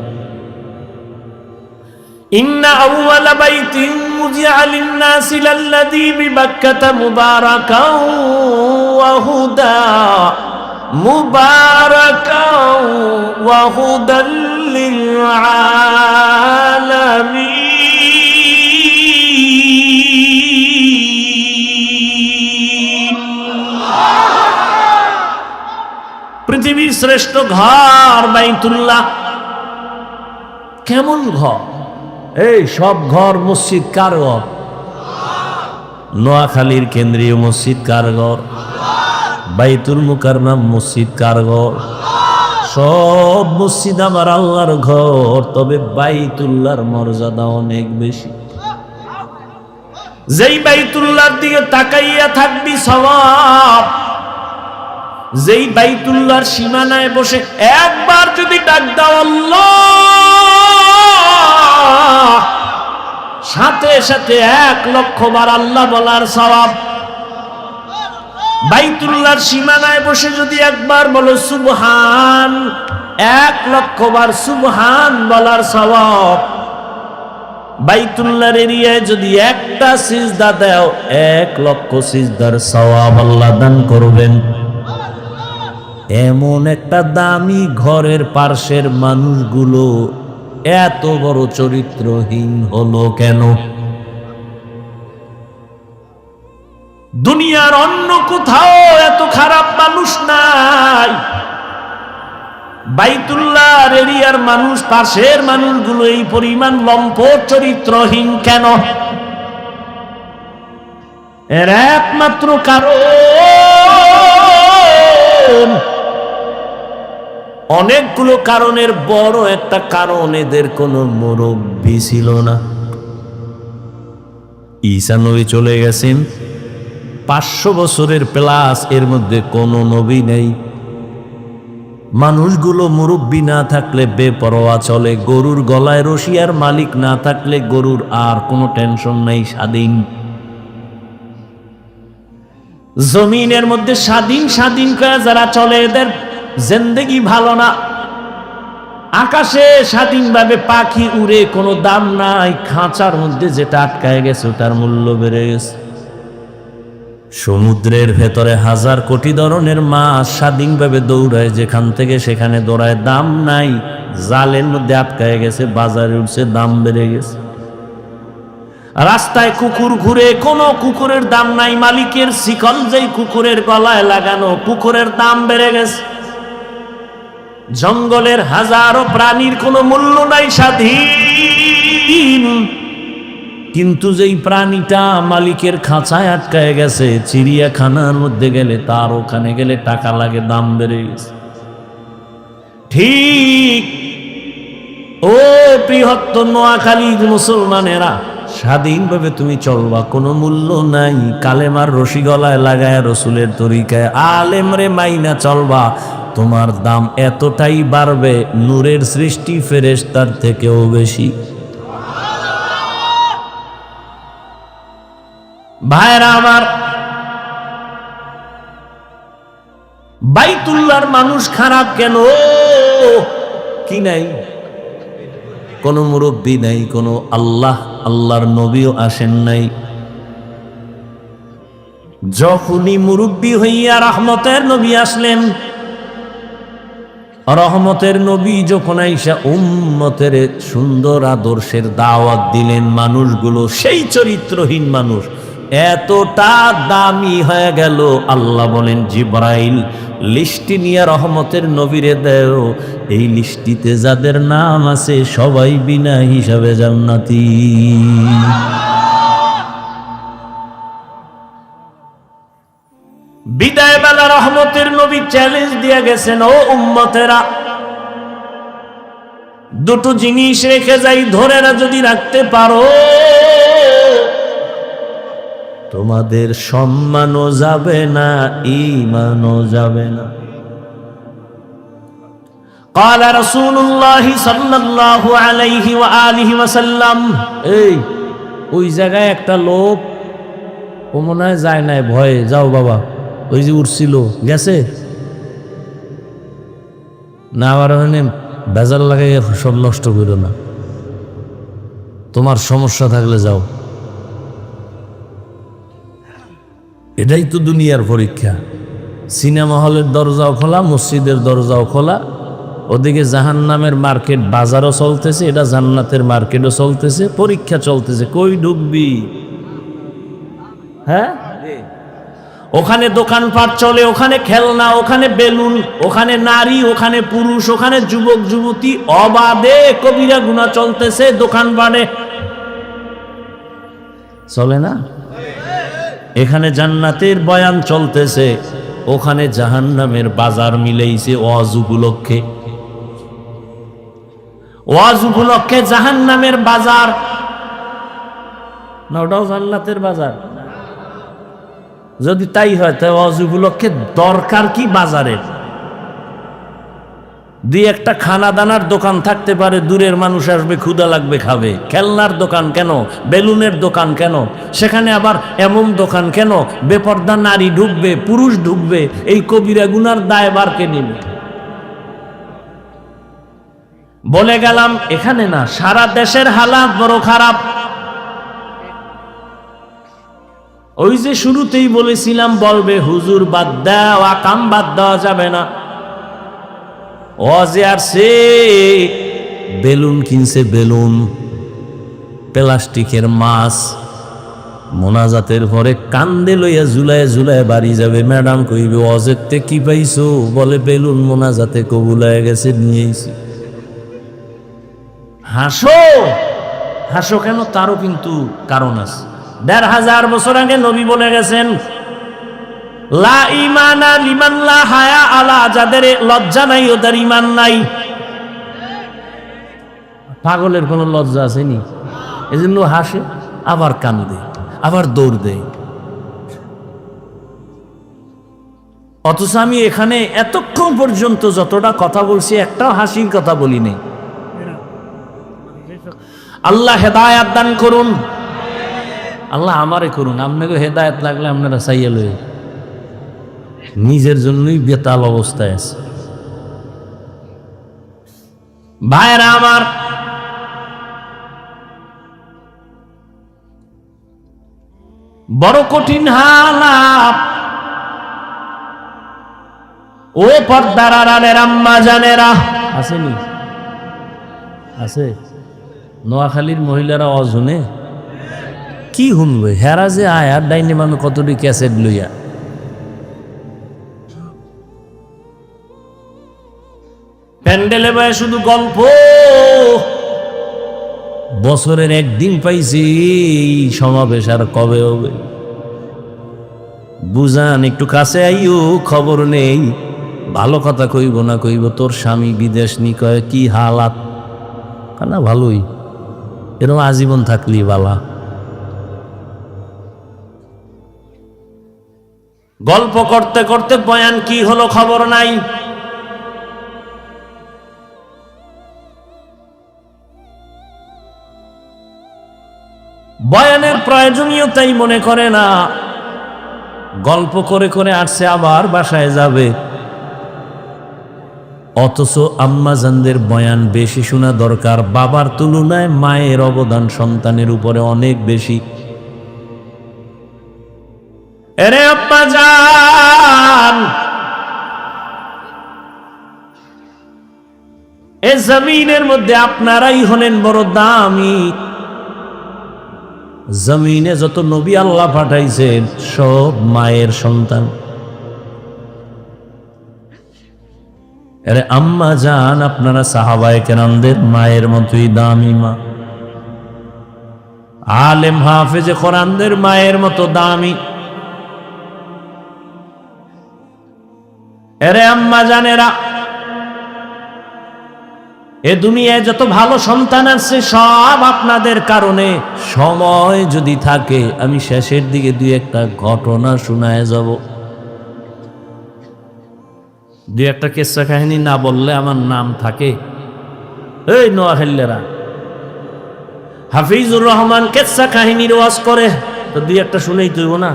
Speaker 1: ইন্না আউওয়ালা বাইতিন মুজিআ লিন-নাসি লাল্লাযী বিবাক্কাতা মুবারাকাও ওয়া হুদা মুবারাকাও ওয়া হুদাল লিল আলামিন। পৃথিবীর শ্রেষ্ঠ ঘর বাইতুল্লাহ। কেমন ঘর? এই সব ঘর মসজিদ কার ঘর? নোয়াখালীর কেন্দ্রীয় মসজিদ কার ঘর? বাইতুল মুকাররম মসজিদ কার ঘর? সব মসজিদ আমার আল্লাহর ঘর, তবে বাইতুল্লাহর মর্যাদা অনেক বেশি। যেই বাইতুল্লাহর দিকে তাকাইয়া থাকবি সওয়াব, যেই বাইতুল্লাহর সীমানায় বসে একবার যদি ডাক দাও আল্লাহ, সাথে সাথে 1,00,000 বার আল্লাহ বলার সওয়াব। বাইতুল্লাহর সীমানায় বসে যদি একবার বলো সুবহান, 1,00,000 বার সুবহান বলার সওয়াব। বাইতুল্লাহর এরিয়ায় যদি একটা সিজদা দাও, 1,00,000 সিজদার সওয়াব আল্লাহ দান করবেন। এমন একটা দামি ঘরের পার্শ্বের মানুষগুলো এত বড় চরিত্রহীন হলো কেন? দুনিয়ার অন্য কোথাও এত খারাপ মানুষ নাই, বাইতুল্লাহর এরিয়ার মানুষ, পাশের মানুষগুলো এই পরিমাণ লম্পট চরিত্রহীন কেন? এর একমাত্র কারণ, অনেকগুলো কারণের বড় একটা কারণ, এদের কোনো মুরব্বী ছিল না। ঈসা নবী চলে গেছেন, 500 বছরের প্লাস, এর মধ্যে কোনো নবী নেই। মানুষগুলো মুরব্বী না থাকলে বেপরোয়া চলে, গরুর গলায় রশি আর মালিক না থাকলে গরুর আর কোনো টেনশন নেই, স্বাধীন। জমিনের মধ্যে স্বাধীন স্বাধীন করে যারা চলে এদের জিন্দেগি ভালো না। আকাশে স্বাধীনভাবে পাখি উড়ে, কোনো দাম নাই, খাঁচার মধ্যে যেটা আটকায় গেছে তার মূল্য বেড়ে গেছে। সমুদ্রের ভেতরে 1000 কোটি ধরনের মাছ স্বাধীনভাবে দৌড়ায়, যেখান থেকে সেখানে দৌড়ায়, দাম নাই, জালের মধ্যে আটকায় গেছে, বাজারে উঠছে, দাম বেড়ে গেছে। রাস্তায় কুকুর ঘুরে, কোনো কুকুরের দাম নাই, মালিকের শিকল যেই কুকুরের গলায় লাগানো, কুকুরের দাম বেড়ে গেছে। জঙ্গলের হাজারো প্রাণীর কোনো মূল্য নাই, স্বাধীন। কিন্তু যেই প্রাণীটা মালিকের খাঁচায় আটকায় গেছে, চিড়িয়াখানার মধ্যে গেলে, তার ওখানে গেলে টাকা লাগে, দাম বেড়ে গেছে। ঠিক ও বৃহত্তর নোয়াখালীর মুসলমানেরা, স্বাধীনভাবে তুমি চলবা, কোনো মূল্য নাই। কালেমার রশি গলায় লাগায় রসুলের তরিকায় আলেমরে মাইনা চলবা, তোমার দাম এতটাই বাড়বে, নূরের সৃষ্টি ফেরেশতার থেকেও বেশি। ভাইরা আমার, বাইতুল্লাহর মানুষ খারাপ কেন? কি নাই? কোনো মুরব্বী নাই, কোনো আল্লাহর নবীও আসেন নাই। যখনই মুরব্বী হইয়া রহমতের নবী আসলেন, রহমতের নবী যখন আইসা উম্মতের সুন্দর আদর্শের দাওয়াত দিলেন, মানুষগুলো সেই চরিত্রহীন মানুষ এতটা দামি হয়ে গেল, আল্লাহ বলেন জিবরাইল লিস্টি নিয়ে রহমতের নবীরে দেও, এই লিস্টিতে যাদের নাম আছে সবাই বিনা হিসাবে জান্নাতি। বিদায় বেলা রহমতের নবী চ্যালেঞ্জ দিয়ে গেছেন, ও উম্মতেরা, দুটো জিনিস রেখে যাই, ধরে না যদি রাখতে পারো, তোমাদের সম্মানও যাবে না, ঈমানও যাবে না। قال رسول الله صلى الله عليه وآله وسلم এই ওই জায়গায় একটা লোক, ও মনে হয় যায় নাই, ভয়ে, যাও বাবা, ওই যে উঠছিল গেছে না, আবার বেজার লাগাই সব নষ্ট করো না, তোমার সমস্যা থাকলে যাও। এটাই তো দুনিয়ার পরীক্ষা। সিনেমা হলের দরজাও খোলা, মসজিদের দরজাও খোলা, ওদিকে জাহান্নামের মার্কেট বাজারও চলতেছে, এটা জান্নাতের মার্কেটও চলতেছে, পরীক্ষা চলতেছে, কই ঢুকবি? হ্যাঁ, ওখানে দোকানপাট চলে, ওখানে খেলনা, ওখানে বেলুন, ওখানে নারী, ওখানে পুরুষ, ওখানে যুবক যুবতী, অবাধে কবিরা গুনাহ চলতেছে দোকানপাটে, চলে না? এখানে জান্নাতের বয়ান চলতেছে, ওখানে জাহান্নামের বাজার মিলেইছে ওয়াজ উপলক্ষে। ওয়াজ উপলক্ষে জাহান্নামের বাজার না, ওটাও জান্নাতের বাজার। যদি তাই হয় তাই ওয়াজ উপলক্ষে দরকার কি বাজারের? দুই একটা খানা দানার দোকান থাকতে পারে, দূরের মানুষ আসবে, ক্ষুধা লাগবে, খাবে। খেলনার দোকান কেন? বেলুনের দোকান কেন? সেখানে আবার এমন দোকান কেন? বেপর্দা নারী ঢুকবে, পুরুষ ঢুকবে, এই কবিরা গুনার দায়ভার কে নেবে? বলে গেলাম এখানে না, সারা দেশের হালাত বড় খারাপ। ওই যে শুরুতেই বলেছিলাম, বলবে হুজুর বাদ দাও, আকাম বাদ দেওয়া যাবে না। ওয়াজে আসছে, বেলুন কিনছে, বেলুন, প্লাস্টিকের মাছ, মোনাজাতের পরে কান্দে লইয়া ঝুলায় ঝুলায় বাড়ি যাবে। ম্যাডাম কইবে ওয়াজেরতে কি পাইছো? বলে বেলুন মোনাজাতে কবুল হয়ে গেছে, নিয়েছি। হাসো, হাসো কেন? তারও কিন্তু কারণ আছে। ১৫০০ বছর আগে নবী বলে গেছেন, লা ঈমানা লিমান লা হায়া আলা, যাদের লজ্জা নাই ওদের ঈমান নাই। পাগলের কোনো লজ্জা আসেনি, এজন্য হাসে, আবার কান্দে, আবার দৌড় দেয়। অথচ আমি এখানে এতক্ষণ পর্যন্ত যতটা কথা বলছি, একটাও হাসির কথা বলিনি। আল্লাহ হেদায়াত দান করুন, আল্লাহ আমারে করুন। আপনাকে হেদায়াত লাগলে আপনারা চাইয়া লই, নিজের জন্যই বেতাল অবস্থায় আছে। ভাইরা আমার, বড় কঠিন হালাত। ও পর্দার আড়ালের আম্মা জানেরা, আসেনি? আছে? নোয়াখালীর মহিলারা অজনে কি শুনবে? হেরা যে আয়ার ডাইনে মানুষ কতটি ক্যাসেট লইয়া, প্যান্ডেলে বয়ে শুধু গল্প। বছরের একদিন পাইছি এই সমাবেশ, আর কবে হবে? বুঝান, একটু কাছে আইও, খবর নেই। ভালো কথা কইব না কইব তোর স্বামী বিদেশ নি, কয় কি হালাত? না ভালোই, এরকম আজীবন থাকলি বালা। গল্প করতে করতে বয়ান কি হলো খবর নাই। বয়ানের প্রয়োজনীয়তাই মনে করে না, গল্প করে করে আসছে, আবার বাসায় যাবে। অথচ আম্মাজানদের বয়ান বেশি শোনা দরকার। বাবার তুলনায় মায়ের অবদান সন্তানের উপরে অনেক বেশি। এরে আব্বাজান, এ জমিনের মধ্যে আপনারাই হলেন বড় দামি। জমিনে যত নবী আল্লাহ পাঠাইছেন সব মায়ের সন্তান। আরে আম্মা জান, আপনারা সাহাবায়ে কেরামদের মায়ের মতোই দামি মা। আলেম হাফেজে কোরআনদের মায়ের মতো দামি। আরে আম্মা জানেরা, এ দুনিয়ায় যত ভালো সন্তান আছে সব আপনাদের কারণে। সময় যদি থাকে আমি শেষের দিকে দুই একটা ঘটনা শোনায় যাব। দুই একটা কেচ্ছা কাহিনী না বললে আমার নাম থাকে। এই নোয়াখালীরা হাফিজুর রহমান কেচ্ছা কাহিনীর ওয়াজ করে, তো দুই একটা শুনেই তুইব না?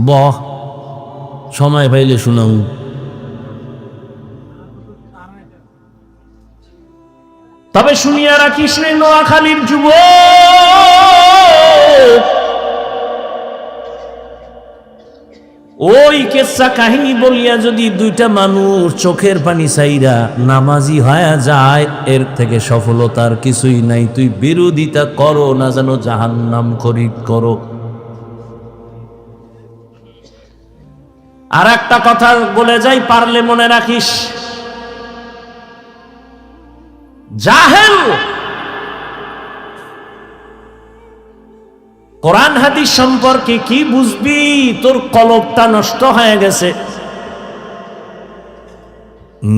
Speaker 1: বহ, সময় পাইলে শুনাও। তবে শুনিয়া রাখিস রে নোয়াখালীর যুবক, ওই কেচ্ছা কাহিনী বলিয়া যদি দুইটা মানুষ চোখের পানি চাইরা নামাজি হয়ে যায়, এর থেকে সফলতার কিছুই নাই। তুই বিরোধিতা করো না যেন জাহান্নাম খরিদ করো। আর একটা কথা বলে যাই, পারলে মনে রাখিস, জাহেল কোরআন হাদিস সম্পর্কে কি বুঝবি? তোর কলবটা নষ্ট হয়ে গেছে।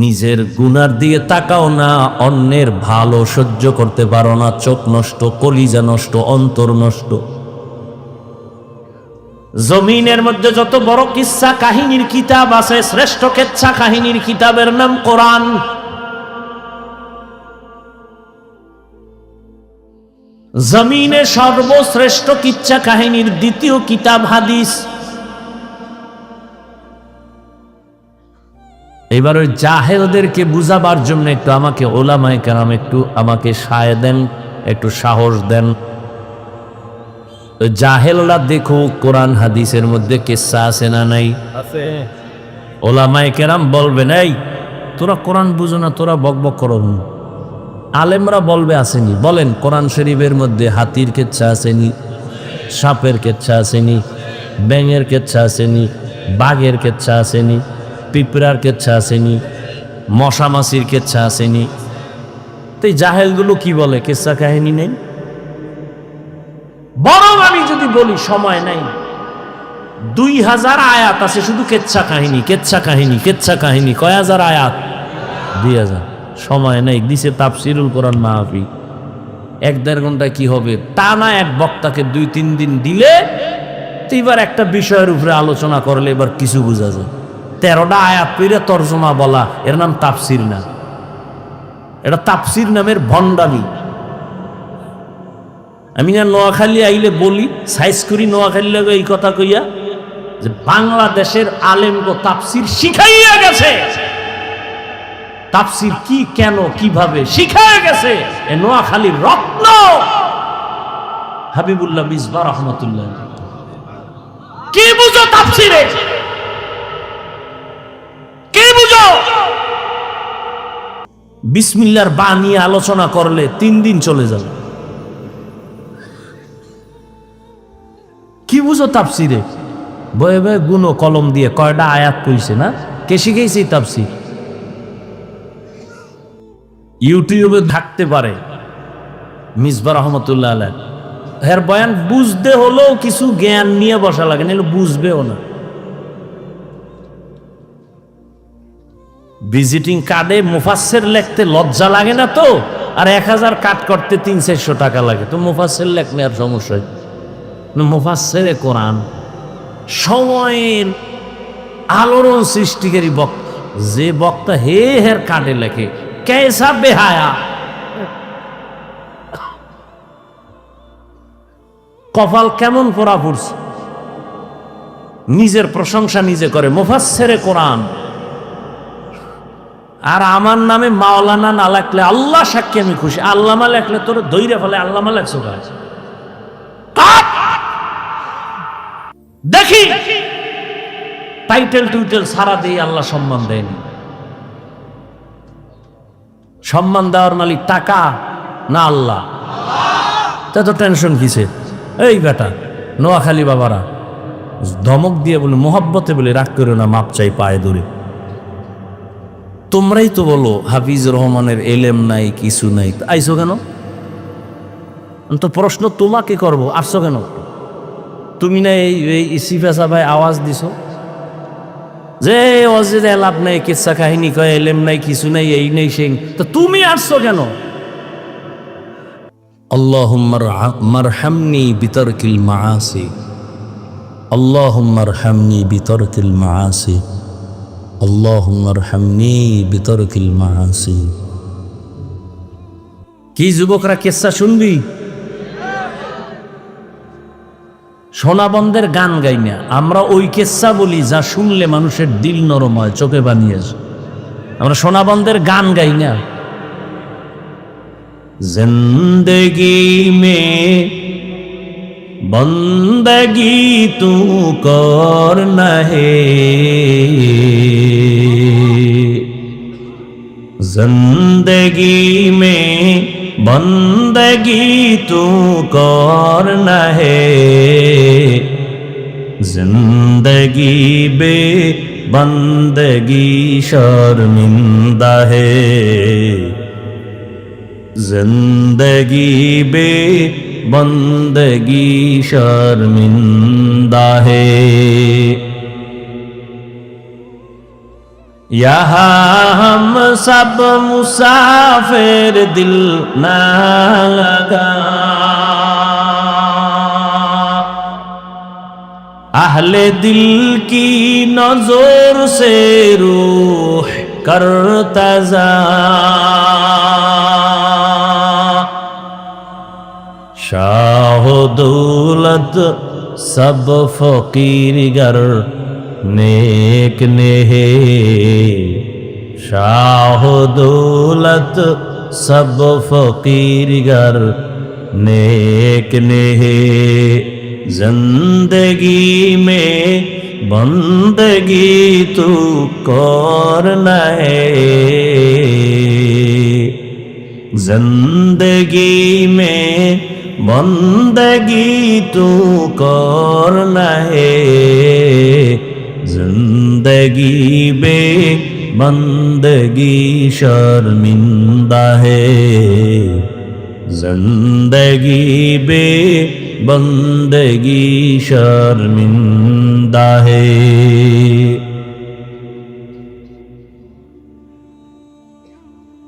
Speaker 1: নিজের গুনার দিয়ে তাকাও না, অন্যের ভালো সহ্য করতে পারো না, চোখ নষ্ট, কলিজা নষ্ট, অন্তর নষ্ট। জমিনের মধ্যে যত বড় কিচ্ছা কাহিনীর কিতাব আছে, শ্রেষ্ঠ কিচ্ছা কাহিনীর কিতাবের নাম কোরআন। জমিনে সর্বশ্রেষ্ঠ কিচ্ছা কাহিনীর দ্বিতীয় কিতাব হাদিস। এবার ওই জাহেলদেরকে বুঝাবার জন্য একটু আমাকে ওলামায়ে কেরাম একটু আমাকে সায় দেন, একটু সাহস দেন। জাহেলরা দেখো কোরআন হাদিসের মধ্যে কিচ্ছা আছে না নাই? আছে। ওলামায়ে কেরাম বলবেন, এই তোরা কোরআন বুঝো না, তোরা বকবক করো। আলেমরা বলবে আসেনি। বলেন, কোরআন শরীফের মধ্যে হাতির কেচ্ছা আসেনি, সাপের কেচ্ছা আসেনি, ব্যাঙের কেচ্ছা আসেনি, বাঘের কেচ্ছা আসেনি, পিঁপড়ার কেচ্ছা আসেনি, মশা মাছির কেচ্ছা আসেনি? তো এই জাহেলগুলো কি বলে কেচ্ছা কাহিনী নেই? বরং আমি যদি বলি, সময় নাই, 2000 আয়াত আছে শুধু কেচ্ছা কাহিনী, কেচ্ছা কাহিনী, কেচ্ছা কাহিনী। কয় হাজার আয়াত? 2000। সময় নাই, দিছে তাফসিরুল কোরআন মাহফিল, 1-1.5 ঘন্টা কি হবে? তা না, এক বক্তাকে 2-3 দিন দিলে তো এবার একটা বিষয়ের উপরে আলোচনা করলে এবার কিছু বোঝা যায়। 13টা আয়াত পড়ে তর্জমা বলা, এর নাম তাফসির না। এটা তাফসির নামের ভণ্ডামি। আমি না নোয়াখালী আইলে বলি, সাইজ করি নোয়াখালী লাগে এই কথা কইয়া, যে বাংলাদেশের আলেমগো তাফসির শিখাইয়া গেছে। তাফসির কি, কেন, কিভাবে শিখায় গেছে এ নোয়াখালীর রত্ন হাবিবুল্লাহ মিসবাহ রহমাতুল্লাহ। কি বুঝো তাফসিরে? কি বুঝো? বিসমিল্লাহর বা নিয়ে আলোচনা করলে 3 দিন চলে যাবে। কি বুঝো তাফসিরে? বয়ে বয়ে গুনো কলম দিয়ে কয়টা আয়াত কইছে না, কে শিখাইছে তাফসির? ইউটিউবে থাকতে পারে মিসবাহ রহমতুল্লাহ আলাইহ, এর বয়ান বুঝতে হলেও কিছু জ্ঞান নিয়ে বসা লাগে, নাহলে বুঝবেও না। ভিজিটিং কার্ডে মুফাসসির লিখতে লজ্জা লাগে না তো? আর 1000 কাট করতে 300-400 টাকা লাগে, তো মুফাসসির লেখলে আর সমস্যা? মুফাসসিরে কোরআন সময়ের আলোড়ন সৃষ্টিকারী বক্তা, যে বক্তা হের কাটে লেখে, কেসা বেহায়া, কপাল কেমন পড়া পড়ছে, নিজের প্রশংসা নিজে করে, মুফাসসিরে কোরআন। আর আমার নামে মাওলানা না লেখলে আল্লাহ সাক্ষী আমি খুশি, আল্লামা লেখলে তোর দইরে ফেলে, আল্লামা লেখছো কাজ। দেখি টাইটেল টুইটেল সারা দিয়ে আল্লাহ সম্মান দেয়নি। সম্মান দেওয়ার মালিক টাকা না আল্লাহ? তা তো টেনশন কিসে? এই বেটা নোয়াখালী বাবারা ধমক দিয়ে বলে, মোহাব্বতে বলে, রাগ করো না, মাপ চাই পায়ে ধরে। তোমরাই তো বলো হাফিজুর রহমানের এলেম নাই, কিছু নাই, আইসো কেন? তো প্রশ্ন তোমাকে করবো, আসছো কেন? তুমি না এই সিফাসা ভাই আওয়াজ দিছো যে অজে লাভ নাই, কিচ্ছা কাহিনী কয়, এলেম নাই, কিছু নাই, এই নেই সেই, তো তুমি আসছো কেন? আল্লাহুম্মা মারহামনি বিতারকিল মাআসি, আল্লাহুম্মা মারহামনি বিতারকিল মাআসি।
Speaker 2: আল্লাহুম্মা আরহামনি বিতরকিল মাআসি।
Speaker 1: কি যুবকরা কিসসা শুনবি? সোনাবন্ধের গান গাই না আমরা, ওই কিসসা বলি যা শুনলে মানুষের দিল নরম হয়, চোখে বানিয়ে। আমরা সোনাবন্ধের গান গাই না। জিন্দগি মে বন্দগি তু করনা হে, जिंदगी में बंदगी तू करना है, जिंदगी बे बंदगी शर्मिंदा है, जिंदगी बे बंदगी शर्मिंदा है। यहाँ हम सब मुसाफिर दिल ना लगा, अहले दिल की नजर से रूह करता जा, शाह दौलत सब फकीर गर नेक ने है, शाह दौलत सब फकीर गर नेक ने है, जिंदगी में बंदगी तू करना है, जिंदगी में बंदगी तू करना है, जिंदगी बे बंदगी शर्मिंदा है, जिंदगी बे बंदगी शर्मिंदा है।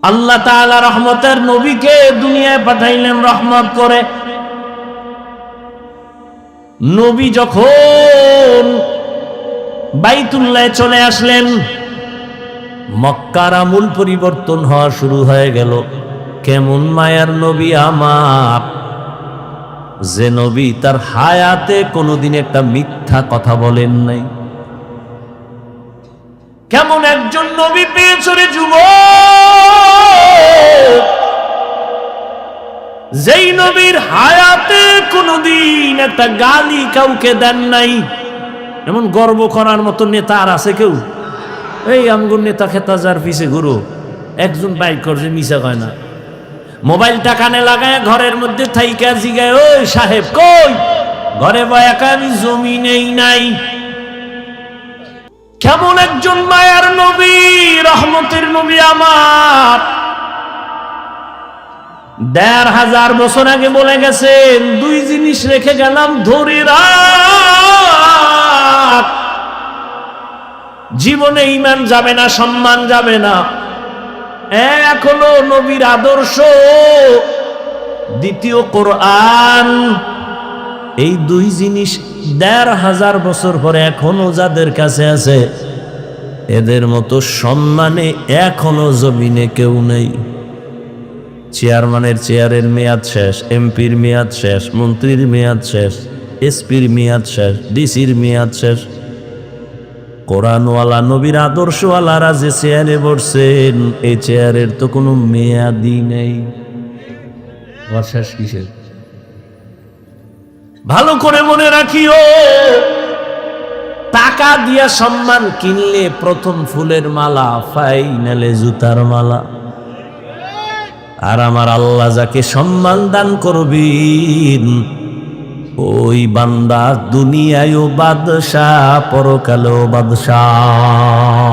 Speaker 1: আল্লাহ তাআলা রহমতের নবীকে দুনিয়ায় পাঠাইলেন রহমত করে। নবী যখন বাইতুল্লাহে চলে আসলেন, মক্কার আমূল পরিবর্তন হওয়া শুরু হয়ে গেল। কেমন মায়ার নবী আমার, যে নবী তার হায়াতে কোনোদিন একটা মিথ্যা কথা বলেন নাই। কেমন একজন নবী পেয়েছো রে যুবক, যেই নবীর হায়াতে কোনোদিন একটা গালি কাউকে দেন নাই। এমন গর্ব করার মতো নেতা আর আছে কেউ? এই আমগুর নেতা খেতা যার পিছে ঘুরো, একজন বাইক করছে মিশা কয় না, মোবাইলটা কানে লাগায় ঘরের মধ্যে থাইকা জিগায়, ওই সাহেব কই? ঘরে বয়াকা আমি জমি নেই নাই। কেমন একজন মায়ার নবী, রহমতের নবী আমার, ১৫০০ বছর আগে বলে গেছেন, দুই জিনিস রেখে গেলাম ধরে রাখ, জীবনে ঈমান যাবে না, সম্মান যাবে না। এক হলো নবীর আদর্শ, দ্বিতীয় কোরআন। এই দুই জিনিস ১৫০০ বছর পরে এখনো যাদের কাছে আছে, এদের মতো সম্মানে এখনো জমিনে কেউ নেই। চেয়ারম্যানের চেয়ারের মেয়াদ শেষ, এমপির মেয়াদ শেষ, মন্ত্রীর মেয়াদ শেষ, এসপির মেয়াদ শেষ, ডিসির মেয়াদ শেষ। কোরআনওয়ালা নবীর আদর্শওয়ালারা যে চেয়ারে বসছেন, এই চেয়ারের তো কোনো মেয়াদই নেই। শেষ কিসের? ভালো করে মনে রাখিও, টাকা দিয়া সম্মান কিনলে প্রথম ফুলের মালা, ফাইনালে জুতার মালা। আর আমার আল্লাহ যাকে সম্মান দান করবেন, ওই বান্দা দুনিয়ায়ও বাদশাহ, পরকালেও বাদশাহ।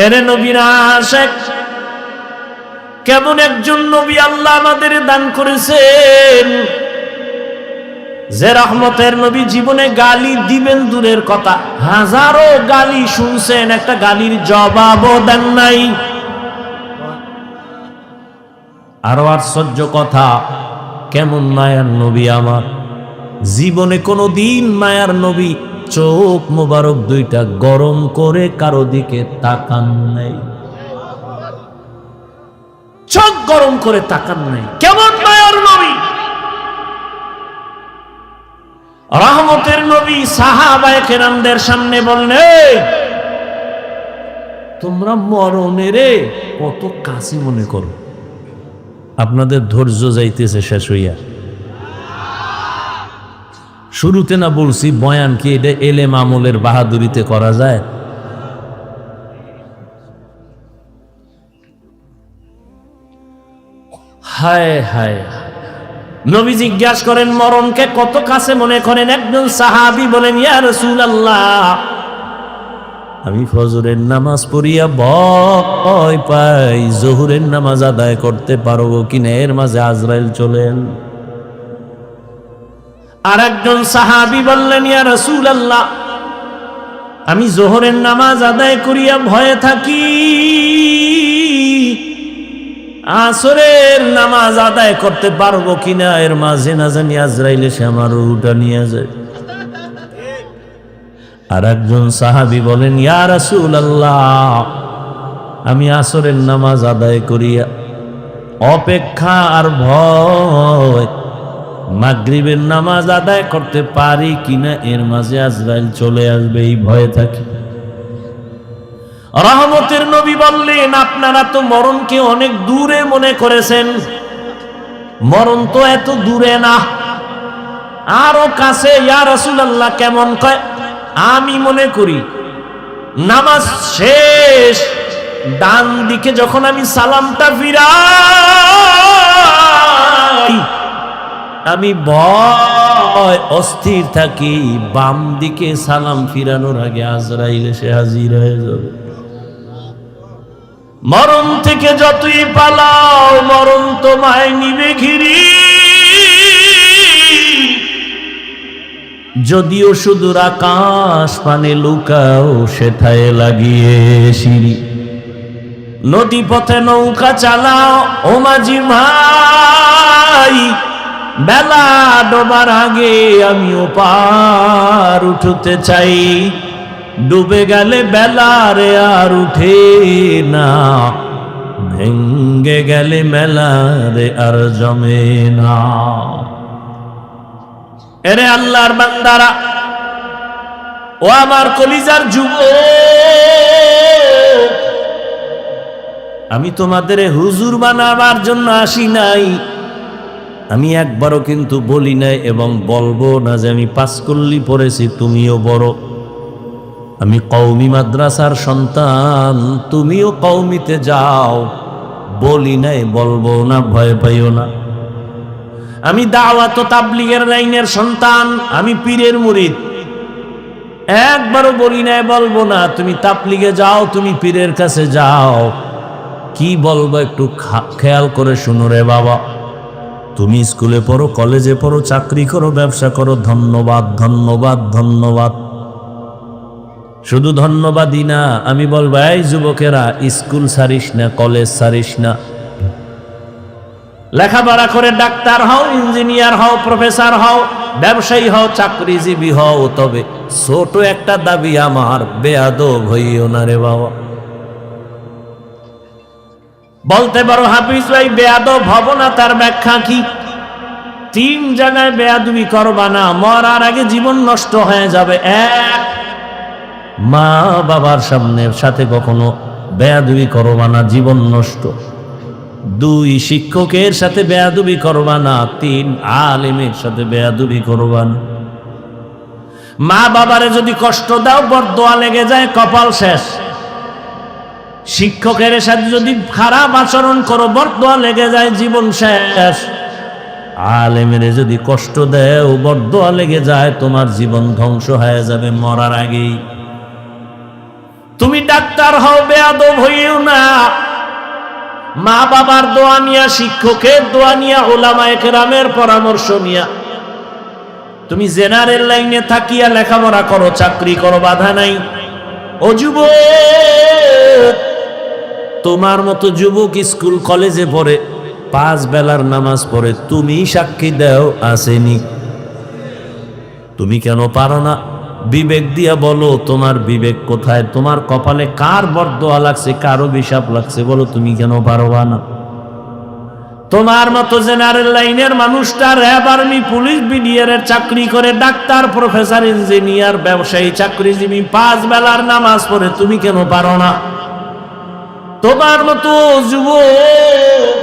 Speaker 1: এরে নবীরা আশেক, কেমন একজন নবী আল্লাহ আমাদের দান করেছেন, যে রহমতের নবী জীবনে গালি দিবেন দূরের কথা, হাজারো গালি শুনছেন, একটা গালির জবাবও দেন নাই। আরো আশ্চর্য কথা, কেমন মায়ার নবী আমার, জীবনে কোনো দিন মায়ার নবী চোখ মোবারক দুইটা গরম করে কারো দিকে তাকান নাই, চোখ গরম করে তাকান নাই। কেমন মায়ার নবী, রহমতের নবী। সাহাবায়ে কেরামদের সামনে বললেন, তোমরা মরণের কত কাছে মনে করো, আপনাদের ধৈর্য যাইতেছে শেষ হইয়া। শুরুতে না বলছি বয়ান কি এটা এলেম আমলের বাহাদুরিতে করা যায়? হায় হায়। নবী জিজ্ঞাসা করেন মরণকে কত কাছে মনে করেন? একজন সাহাবী বলেন, ইয়া রাসূলুল্লাহ, আমি ফজরের নামাজ পড়িয়া ভয় পাই জোহরের নামাজ আদায় করতে পারবো কিনা, এর মাঝে আজরাইল চলেন। আর একজন সাহাবী বললেন, ইয়া রাসূলুল্লাহ, আমি জোহরের নামাজ আদায় করিয়া ভয়ে থাকি, আসরের নামাজ আদায় করতে পারবো কিনা, এর মাঝে না জানি আজরাইল এসে আমার রূহটা নিয়ে যায়। আর একজন সাহাবী বলেন, ইয়া রাসূলুল্লাহ, আমি আসরের নামাজ আদায় করিয়া অপেক্ষা আর ভয় মাগরিবের নামাজ আদায় করতে পারি কিনা, এর মাঝে আজরাইল চলে আসবে, এই ভয়ে থাকি। রহমতের নবী বললেন, আপনারা তো মরণকে অনেক দূরে মনে করেছেন, মরণ তো এত দূরে না, আরো কাছে। ইয়া রাসূলুল্লাহ, কেমন? কয়, আমি মনে করি নামাজ শেষ ডান দিকে যখন আমি সালামটা ফিরাই, আমি ভয় অস্থির থাকি, বাম দিকে সালাম ফিরানোর আগে আজরাইল এসে হাজির হয়ে যাবে। মরণ থেকে যতই পালাও, মরণ তোমায় নিবে ঘিরি, যদিও সুদূর আকাশ পানে লুকাও, সেথায় লাগিয়ে সিঁড়ি। নদী পথে নৌকা চালাও ও মাঝি ভাই, বেলা ডোবার আগে আমিও পার উঠতে চাই, ডুবে গেলে বেলা রে আর উঠে না, ভেঙ্গে গেলে মেলা রে আর জমে না। এরে আল্লাহর বান্দারা, ও আমার কলিজার যুবক, আমি তোমাদের হুজুর বানাবার জন্য আসি নাই, আমি একবারও কিন্তু বলি নাই এবং বলবো না যে আমি পাঁচকল্লি পড়েছি তুমিও বড়। আমি কওমি মাদ্রাসার সন্তান, তুমিও কওমিতে যাও, বলি নাই, বলবো না, ভয় পাইও না। আমি দাওয়াত ও তাবলীগের লাইনের সন্তান, আমি পীরের মুরিদ, একবারও বলি নাই, বলবো না। তুমি তাবলীগে যাও, তুমি পীরের কাছে যাও, কি বলবো একটু খেয়াল করে শুনো রে বাবা। তুমি স্কুলে পড়ো, কলেজে পড়ো, চাকরি করো, ব্যবসা করো, ধন্যবাদ ধন্যবাদ ধন্যবাদ, শুধু ধন্যবাদই না, আমি বলবো এই যুবকেরা, স্কুল ছাড়িস না, কলেজ ছাড়িস না, লেখাপড়া করে ডাক্তার হও, ইঞ্জিনিয়ার হও, প্রফেসর হও, ব্যবসায়ী হও, চাকরিজীবী হও, তবে ছোট একটা দাবি আমার, বেয়াদব হইও না রে বাবা। বলতে পারো হাফিজ ভাই বেয়াদব হব না, তার ব্যাখ্যা কি? 3 জায়গায় বেয়াদবি করবা না, মরার আগে জীবন নষ্ট হয়ে যাবে। 1, মা বাবার সাথে কখনো বেয়াদবি করবা না, জীবন নষ্ট। 2, শিক্ষকের সাথে বেয়াদবি করবা না। 3, আলেমের সাথে বেয়াদবি করবা না। মা বাবারে যদি কষ্ট দাও, বরদোয়া লেগে যায়, কপাল শেষ। শিক্ষকের সাথে যদি খারাপ আচরণ করো, বরদোয়া লেগে যায়, জীবন শেষ। আলেমের যদি কষ্ট দেও, বরদোয়া লেগে যায়, তোমার জীবন ধ্বংস হয়ে যাবে মরার আগেই। তুমি ডাক্তার হও, বেয়াদব হইও না। মা বাবার দোয়া নিয়া, শিক্ষকের দোয়া নিয়া, উলামায়ে কেরামের পরামর্শ নিয়া তুমি জেনারেল লাইনে থাকিয়া লেখাপড়া করো, চাকরি করো, বাধা নাই। ও যুবক, তোমার মতো যুবক স্কুল কলেজে পড়ে, 5 বেলার নামাজ পড়ে, তুমি সাক্ষী দাও আসেনি? তুমি কেন পারো না? বিবেক দিয়া বলো, তোমার বিবেক কোথায়? তোমার কপালে কার বরদোয়া লাগছে, কার অভিশাপ লাগছে, বলো, তুমি কেন পারবা না? তোমার মতো জেনারেল লাইনের মানুষটা র্যাব, আর্মি, পুলিশ, বিডিআরের চাকরি করে, ডাক্তার, প্রফেসর, ইঞ্জিনিয়ার, ব্যবসায়ী, চাকরিজীবী, 5 বেলার নামাজ পড়ে, তুমি কেন পারো না? তোমার মতো যুবক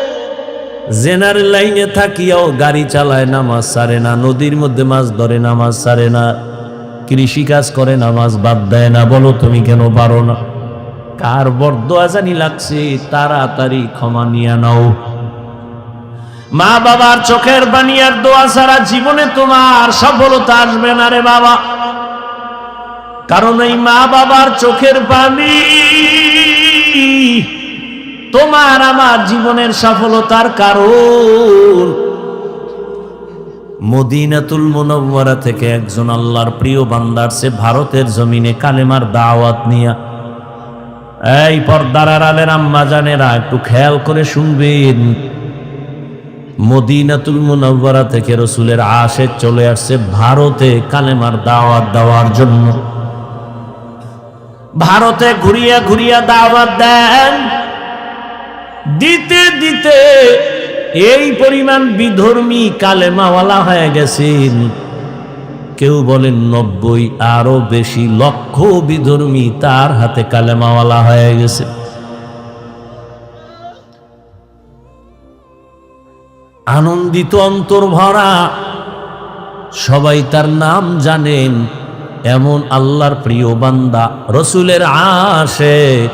Speaker 1: জেনারেল লাইনে থাকিয়াও গাড়ি চালায়, নামাজ ছাড়ে না, নদীর মধ্যে মাছ ধরে, নামাজ ছাড়ে না, কৃষি কাজ করে, নামাজ বাদ দেয় না, বলো তুমি কেন পারো না? কার বরদোয়া জানি লাগছে, তাড়াতাড়ি ক্ষমা নিয়ে নাও। মা বাবার চোখের পানি আর দোয়া ছাড়া জীবনে তোমার সফলতা আসবে না রে বাবা। কারণ এই মা বাবার চোখের পানি তোমার আমার জীবনের সফলতার কারণ। মদিনাতুল মুনাওয়ারা থেকে একজন আল্লাহর প্রিয় বান্দা আসছে ভারতের জমিনে কালেমার দাওয়াত নিয়া। এই পর্দার আড়ালের আম্মা জানেরা একটু খেয়াল করে শুনবেন, মদিনাতুল মুনাওয়ারা থেকে রসুলের আশিক চলে আসছে ভারতে কালেমার দাওয়াত দেওয়ার জন্য। ভারতে ঘুরিয়া ঘুরিয়া দাওয়াত দেন, দিতে দিতে এই পরিমাণ বিধর্মী কালেমাওয়ালা হয়ে গেছেন। কেউ বলেন 90, আরো বেশি লক্ষ বিধর্মী তার হাতে কালেমাওয়ালা হয়ে গেছে। আনন্দিত অন্তর ভরা, সবাই তার নাম জানেন। এমন আল্লাহর প্রিয় বান্দা, রসুলের আশিক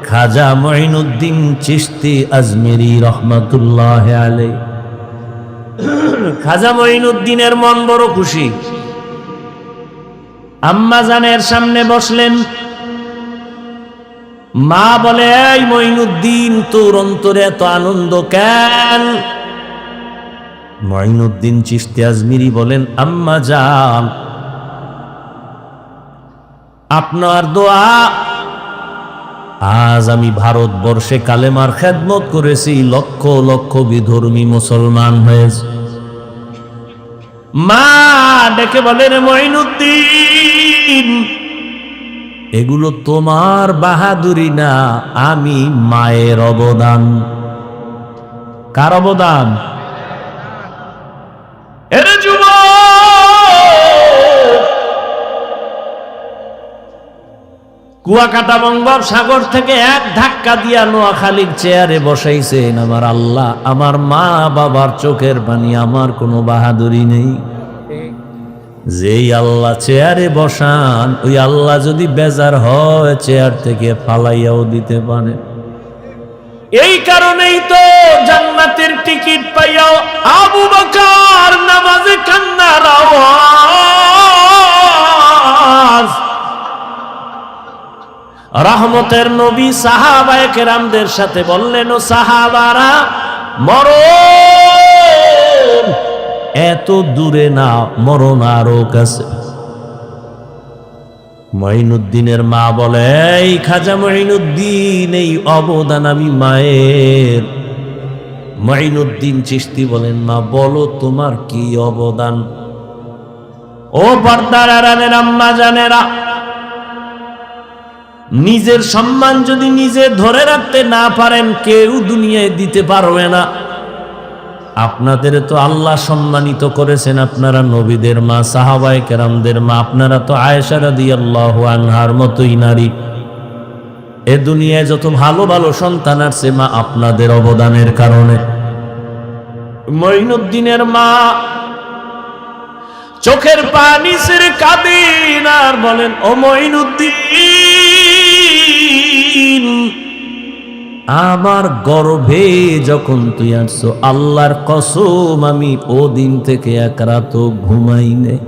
Speaker 1: খাজা মঈনুদ্দিন চিশতি আজমেরি রহমাতুল্লাহ আলাইহি। খাজা মঈনুদ্দিনের মন বড় খুশি। আম্মা জানের সামনে বসলেন, মা বলে, এই মঈনুদ্দিন, তোর অন্তরে এত আনন্দ কেন? মঈনুদ্দিন চিশতি আজমেরি বলেন, আম্মা জান, আপনার দোয়া আজ আমি ভারতবর্ষে কালেমার খেদমত করেছি, লক্ষ লক্ষ বিধর্মী মুসলমান হয়েছে। মা ডেকে বলেন, মঈনুদ্দিন, এগুলো তোমার বাহাদুরি না, আমি মায়ের অবদান। কার অবদান? এরে যুবক, কুয়াকাটা বঙ্গোপসাগর থেকে এক ধাক্কা দিয়া নোয়াখালীর চেয়ারে বসাইছেন আমার আল্লাহ। আমার মা বাবার চোখের পানি, আমার কোনো বাহাদুরি নেই। যেই আল্লাহ চেয়ারে বসান, ওই আল্লাহ যদি বেজার হয় চেয়ার থেকে ফালাইয়াও দিতে পারে। এই কারণেই তো জান্নাতের টিকিট পাইয়াও আবু বকর নামাজে কান্নার আওয়াজ। রহমতের নবী সাহাবায়ে কেরামদের সাথে বললেন, ও সাহাবারা, মরণ এত দূরে না, মরণ আরো কাছে। মঈনুদ্দিনের মা বলে, এই খাজা মঈনুদ্দিন, এই অবদান আমি মায়ের। মঈনুদ্দিন চিশতি বলেন, মা বলো তোমার কি অবদান? ও পর্দার আড়ালের আম্মা জানেরা, নিজের সম্মান যদি নিজে ধরে রাখতে না পারেন, কেউ দুনিয়ায় দিতে পারবে না। আপনাদের তো আল্লাহ সম্মানিত করেছেন, আপনারা নবীদের মা, সাহাবায়ে কেরামদের মা, আপনারা তো আয়েশা রাদিয়াল্লাহু আনহার মতোই নারী। এ দুনিয়ায় যত ভালো ভালো সন্তান আসছে, মা আপনাদের অবদানের কারণে। মঈনুদ্দিনের মা চোখের পানি ছেড়ে কাঁদেন আর বলেন, ও মঈনুদ্দিন, আমার গর্ভে যখন তুই আসছো, আল্লাহর কসম আমি ও দিন থেকে এক রাত ঘুমাই নাই।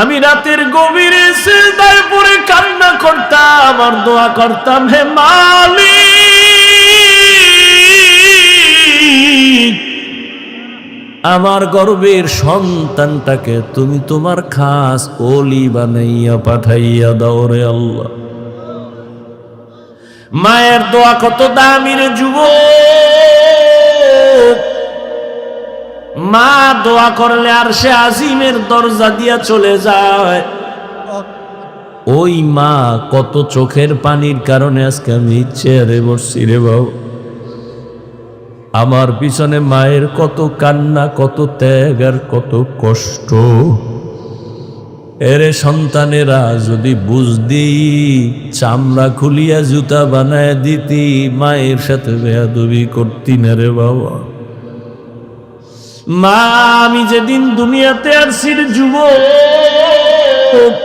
Speaker 1: আমি রাতের গভীরে সিজদায় পড়ে কান্না করতাম আর দোয়া করতাম, হে মালিক, আমার গর্ভের সন্তানটাকে তুমি তোমার খাস ওলি বানাইয়া পাঠাইয়া দাও রে আল্লাহ। মায়ের দোয়া কত দামি রে যুবক। মা দোয়া করলে আর সে আজিমের দরজা দিয়া চলে যায়। ওই মা কত চোখের পানির কারণে আজকে আমি চেয়ারে বসছি রে বাবা। আমার পিছনে মায়ের কত কান্না, কত ত্যাগ আর কত কষ্ট। এরে সন্তানেরা যদি বুঝদি, চামড়া খুলিয়া জুতা বানায় দিতি, মায়ের সাথে বেয়াদবি করতি না রে বাবা। মা আমি যেদিন দুনিয়াতে আসছি রে যুবক,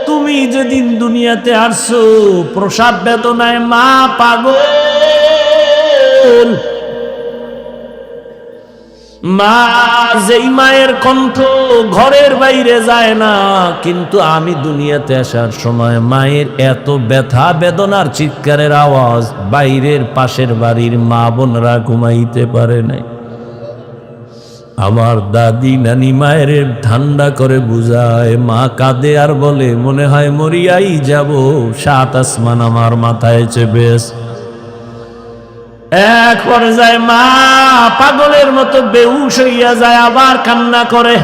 Speaker 1: তুমি যেদিন দুনিয়াতে আসছো প্রসাব বেদনায় মা পাগল। মা যেই মায়ের কণ্ঠ ঘরের বাইরে যায় না, কিন্তু আমি দুনিয়াতে আসার সময় মায়ের এত ব্যথা বেদনার চিৎকারের আওয়াজ বাইরের পাশের বাড়ির মা বোনরা ঘুমাইতে পারে নাই। আমার দাদি নানি মায়ের ঠান্ডা করে বুঝায়, মা কাঁদে আর বলে মনে হয় মরিয়াই যাব, 7 আসমান আমার মাথায় চেপে আছে। এক পর্যায়ে মা পাগলের মতো বেহুশ হইয়া যায়, আবার কান্না করে।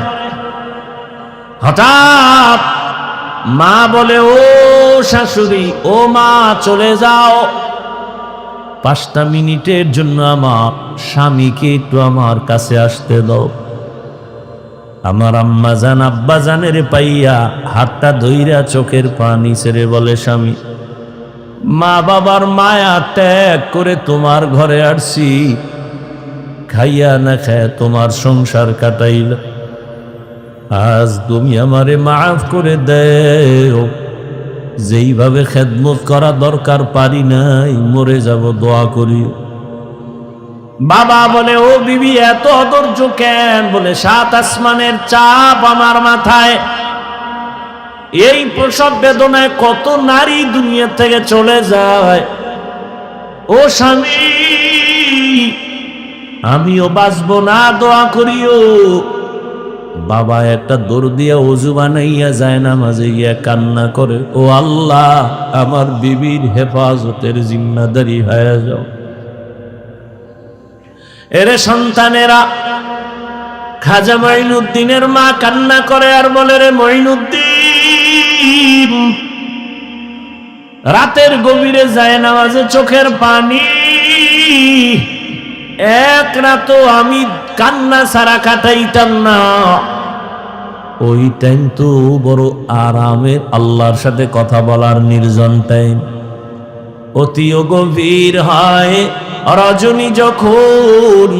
Speaker 1: হঠাৎ মা বলে, ও শাশুড়ি, ও মা চলে যাও, 5টা মিনিটের জন্য আমার স্বামীকে একটু আমার কাছে আসতে দাও। আমার আম্মা জান আব্বা জানের পাইয়া হাতটা ধইরা চোখের পানি ছেড়ে বলে, স্বামী, মা বাবার মায়া ত্যাগ করে তোমার ঘরে আসছি, খাইয়া না খায় তোমার সংসার কাটাইল, আজ তুমি আমারে মাফ করে দেও, যেইভাবে খেদমত করা দরকার পারি নাই, মরে যাব, দোয়া করি। বাবা বলে, ও বিবি এত অধৈর্য কেন? বলে, 7 আসমানের চাপ আমার মাথায়, এই প্রসব বেদনায় কত নারী দুনিয়া থেকে চলে যায়। ও স্বামী, আমিও বাঁচবো না, দোয়া করিও। বাবা একটা দৌড় দিয়া ওযু বানাইয়া যায় নামাজে গিয়া কান্না করে, ও আল্লাহ, আমার বিবির হেফাজতের জিম্মাদারি হয়ে যাও। এরে সন্তানেরা, খাজা মঈনুদ্দিনের মা কান্না করে আর বলে, রে মঈনুদ্দিন, রাতের গভীরে যায় নামাজে চোখের পানি, এক রাতও আমি কান্না ছাড়া কাটাইতাম না। ওই টাইম তো বড় আরামের আল্লাহর সাথে কথা বলার নির্জন টাইম। অতিও গভীর হয় রজনী যখন,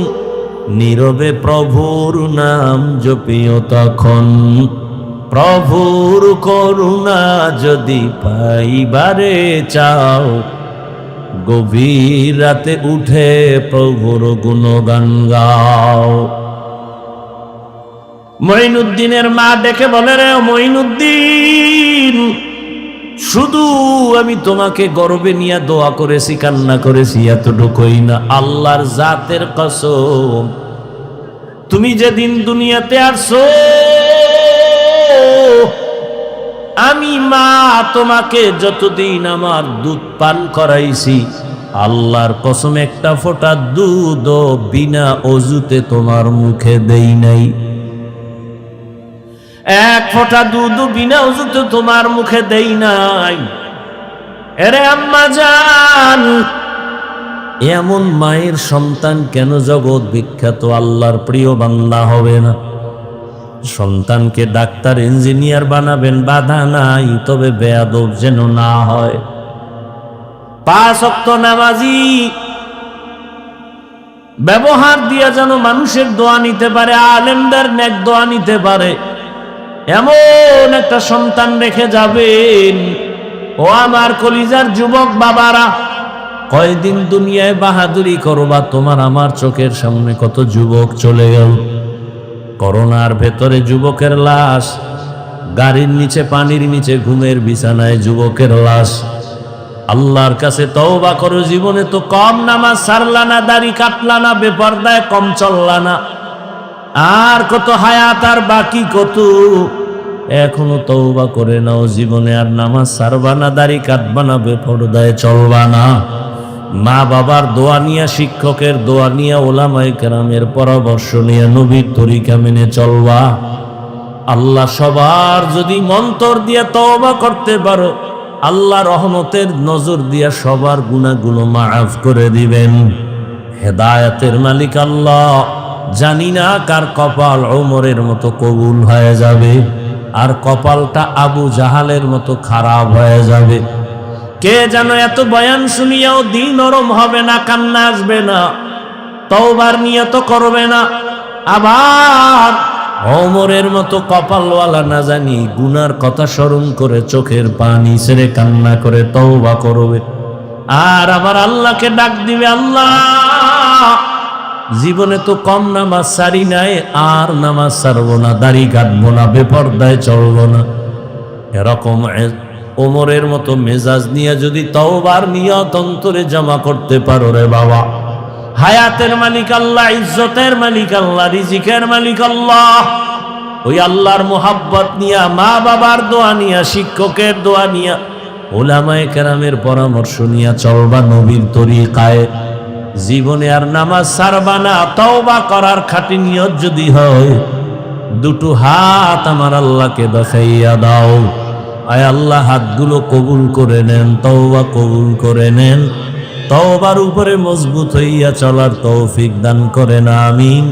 Speaker 1: নীরবে প্রভুর নাম জপিও তখন, প্রভুর করুণা যদি পাইবারে চাও, গভীর রাতে উঠে প্রভুর গুণগান গাও। মঈনুদ্দিনের মা ডেকে বলে, রে মঈনুদ্দিন, শুধু আমি তোমাকে গর্বে নিয়ে দোয়া করেছি, কান্না করেছি, এতটুকুই না, আল্লাহর জাতের কসম, তুমি যেদিন দুনিয়াতে আসছো আমি মা তোমাকে যতদিন আমার দুধ পান করাইছি, আল্লাহর কসম একটা ফোঁটা দুধ বিনা অজুতে তোমার মুখে দেই নাই, এক ফোঁটা দুধ বিনা অজুতে তোমার মুখে দেই নাই। এরে আম্মা জান, এমন মায়ের সন্তান কেন জগৎ বিখ্যাত আল্লাহর প্রিয় বান্দা হবে না? সন্তানকে ডাক্তার ইঞ্জিনিয়ার বানাবেন, বাধা নাই, তবে বেয়াদব যেন না হয়। 5 ওয়াক্ত নামাজি, ব্যবহার দিয়া যেন মানুষের দোয়া নিতে পারে, আলেমদের নেক দোয়া নিতে পারে, এমন একটা সন্তান রেখে যাবেন। ও আমার কলিজার যুবক বাবারা, কয়দিন দুনিয়ায় বাহাদুরি করবা? তোমার আমার চোখের সামনে কত যুবক চলে গেল। করোনার ভেতরে যুবকের লাশ, গাড়ির নিচে, পানির নিচে, ঘুমের বিছানায় যুবকের লাশ। আল্লাহর কাছে তওবা করো, জীবনে তো কম নামাজ ছাড়লা না, দাড়ি কাটলা না, বেপরদায় কম চললা না, আর কত হায়াত আর বাকি কত, এখনো তওবা করে নাও, জীবনে আর নামাজ ছাড়বা না, দাড়ি কাটবা না, বেপরদায় চলবা না। মা বাবার দোয়া নিয়ে, শিক্ষকের দোয়া নিয়ে, ওলামায়ে কেরামের পরামর্শ নিয়ে নবীর তরিকা মেনে চলবা। আল্লাহ সবার যদি মন্তর দিয়ে তওবা করতে পারো, আল্লাহ রহমতের নজর দিয়ে সবার গুনাহগুলো মাফ করে দিবেন। হেদায়েতের মালিক আল্লাহ। জানি না কার কপাল ওমরের মতো কবুল হয়ে যাবে, আর কপালটা আবু জাহালের মতো খারাপ হয়ে যাবে। কে যেন এত বয়ান শুনিয়াও দিল নরম হবে না, কান্না আসবে না, তওবার নিয়ত করবে না, আবার ওমরের মতো কপালওয়ালা না জানি গুনার কথা স্মরণ করে চোখের পানি ছেড়ে কান্না করে তওবা করবে, আর আবার আল্লাহকে ডাক দিবে, আল্লাহ জীবনে তো কম নামাজ সারি নাই, আর নামাজ সারবো না, দাড়ি কাটবো না, বেপরদায় চলবো না। এরকম ওমরের মতো মেজাজ নিয়ে যদি তওবার নিয়ত অন্তরে জমা করতে পারো রে বাবা, হায়াতের মালিক আল্লাহ, ইজ্জতের মালিক আল্লাহ, রিজিকের মালিক আল্লাহ, ওই আল্লাহর মোহাব্বত নিয়া, মা বাবার দোয়া নিয়া, শিক্ষকের দোয়া নিয়া, ওলামায়ে কেরামের পরামর্শ নিয়া চলবা নবীর তরিকায়। জীবনে আর নামাজ ছাড়বা না। তওবা করার খাঁটি নিয়ত যদি হয়, দুটো হাত আমার আল্লাহকে দেখাইয়া দাও। আয় আল্লাহ, হাতগুলো কবুল করে নেন, তওবা কবুল করে নেন, তওবার উপরে মজবুত হইয়া চলার তৌফিক দান করেন, আমিন।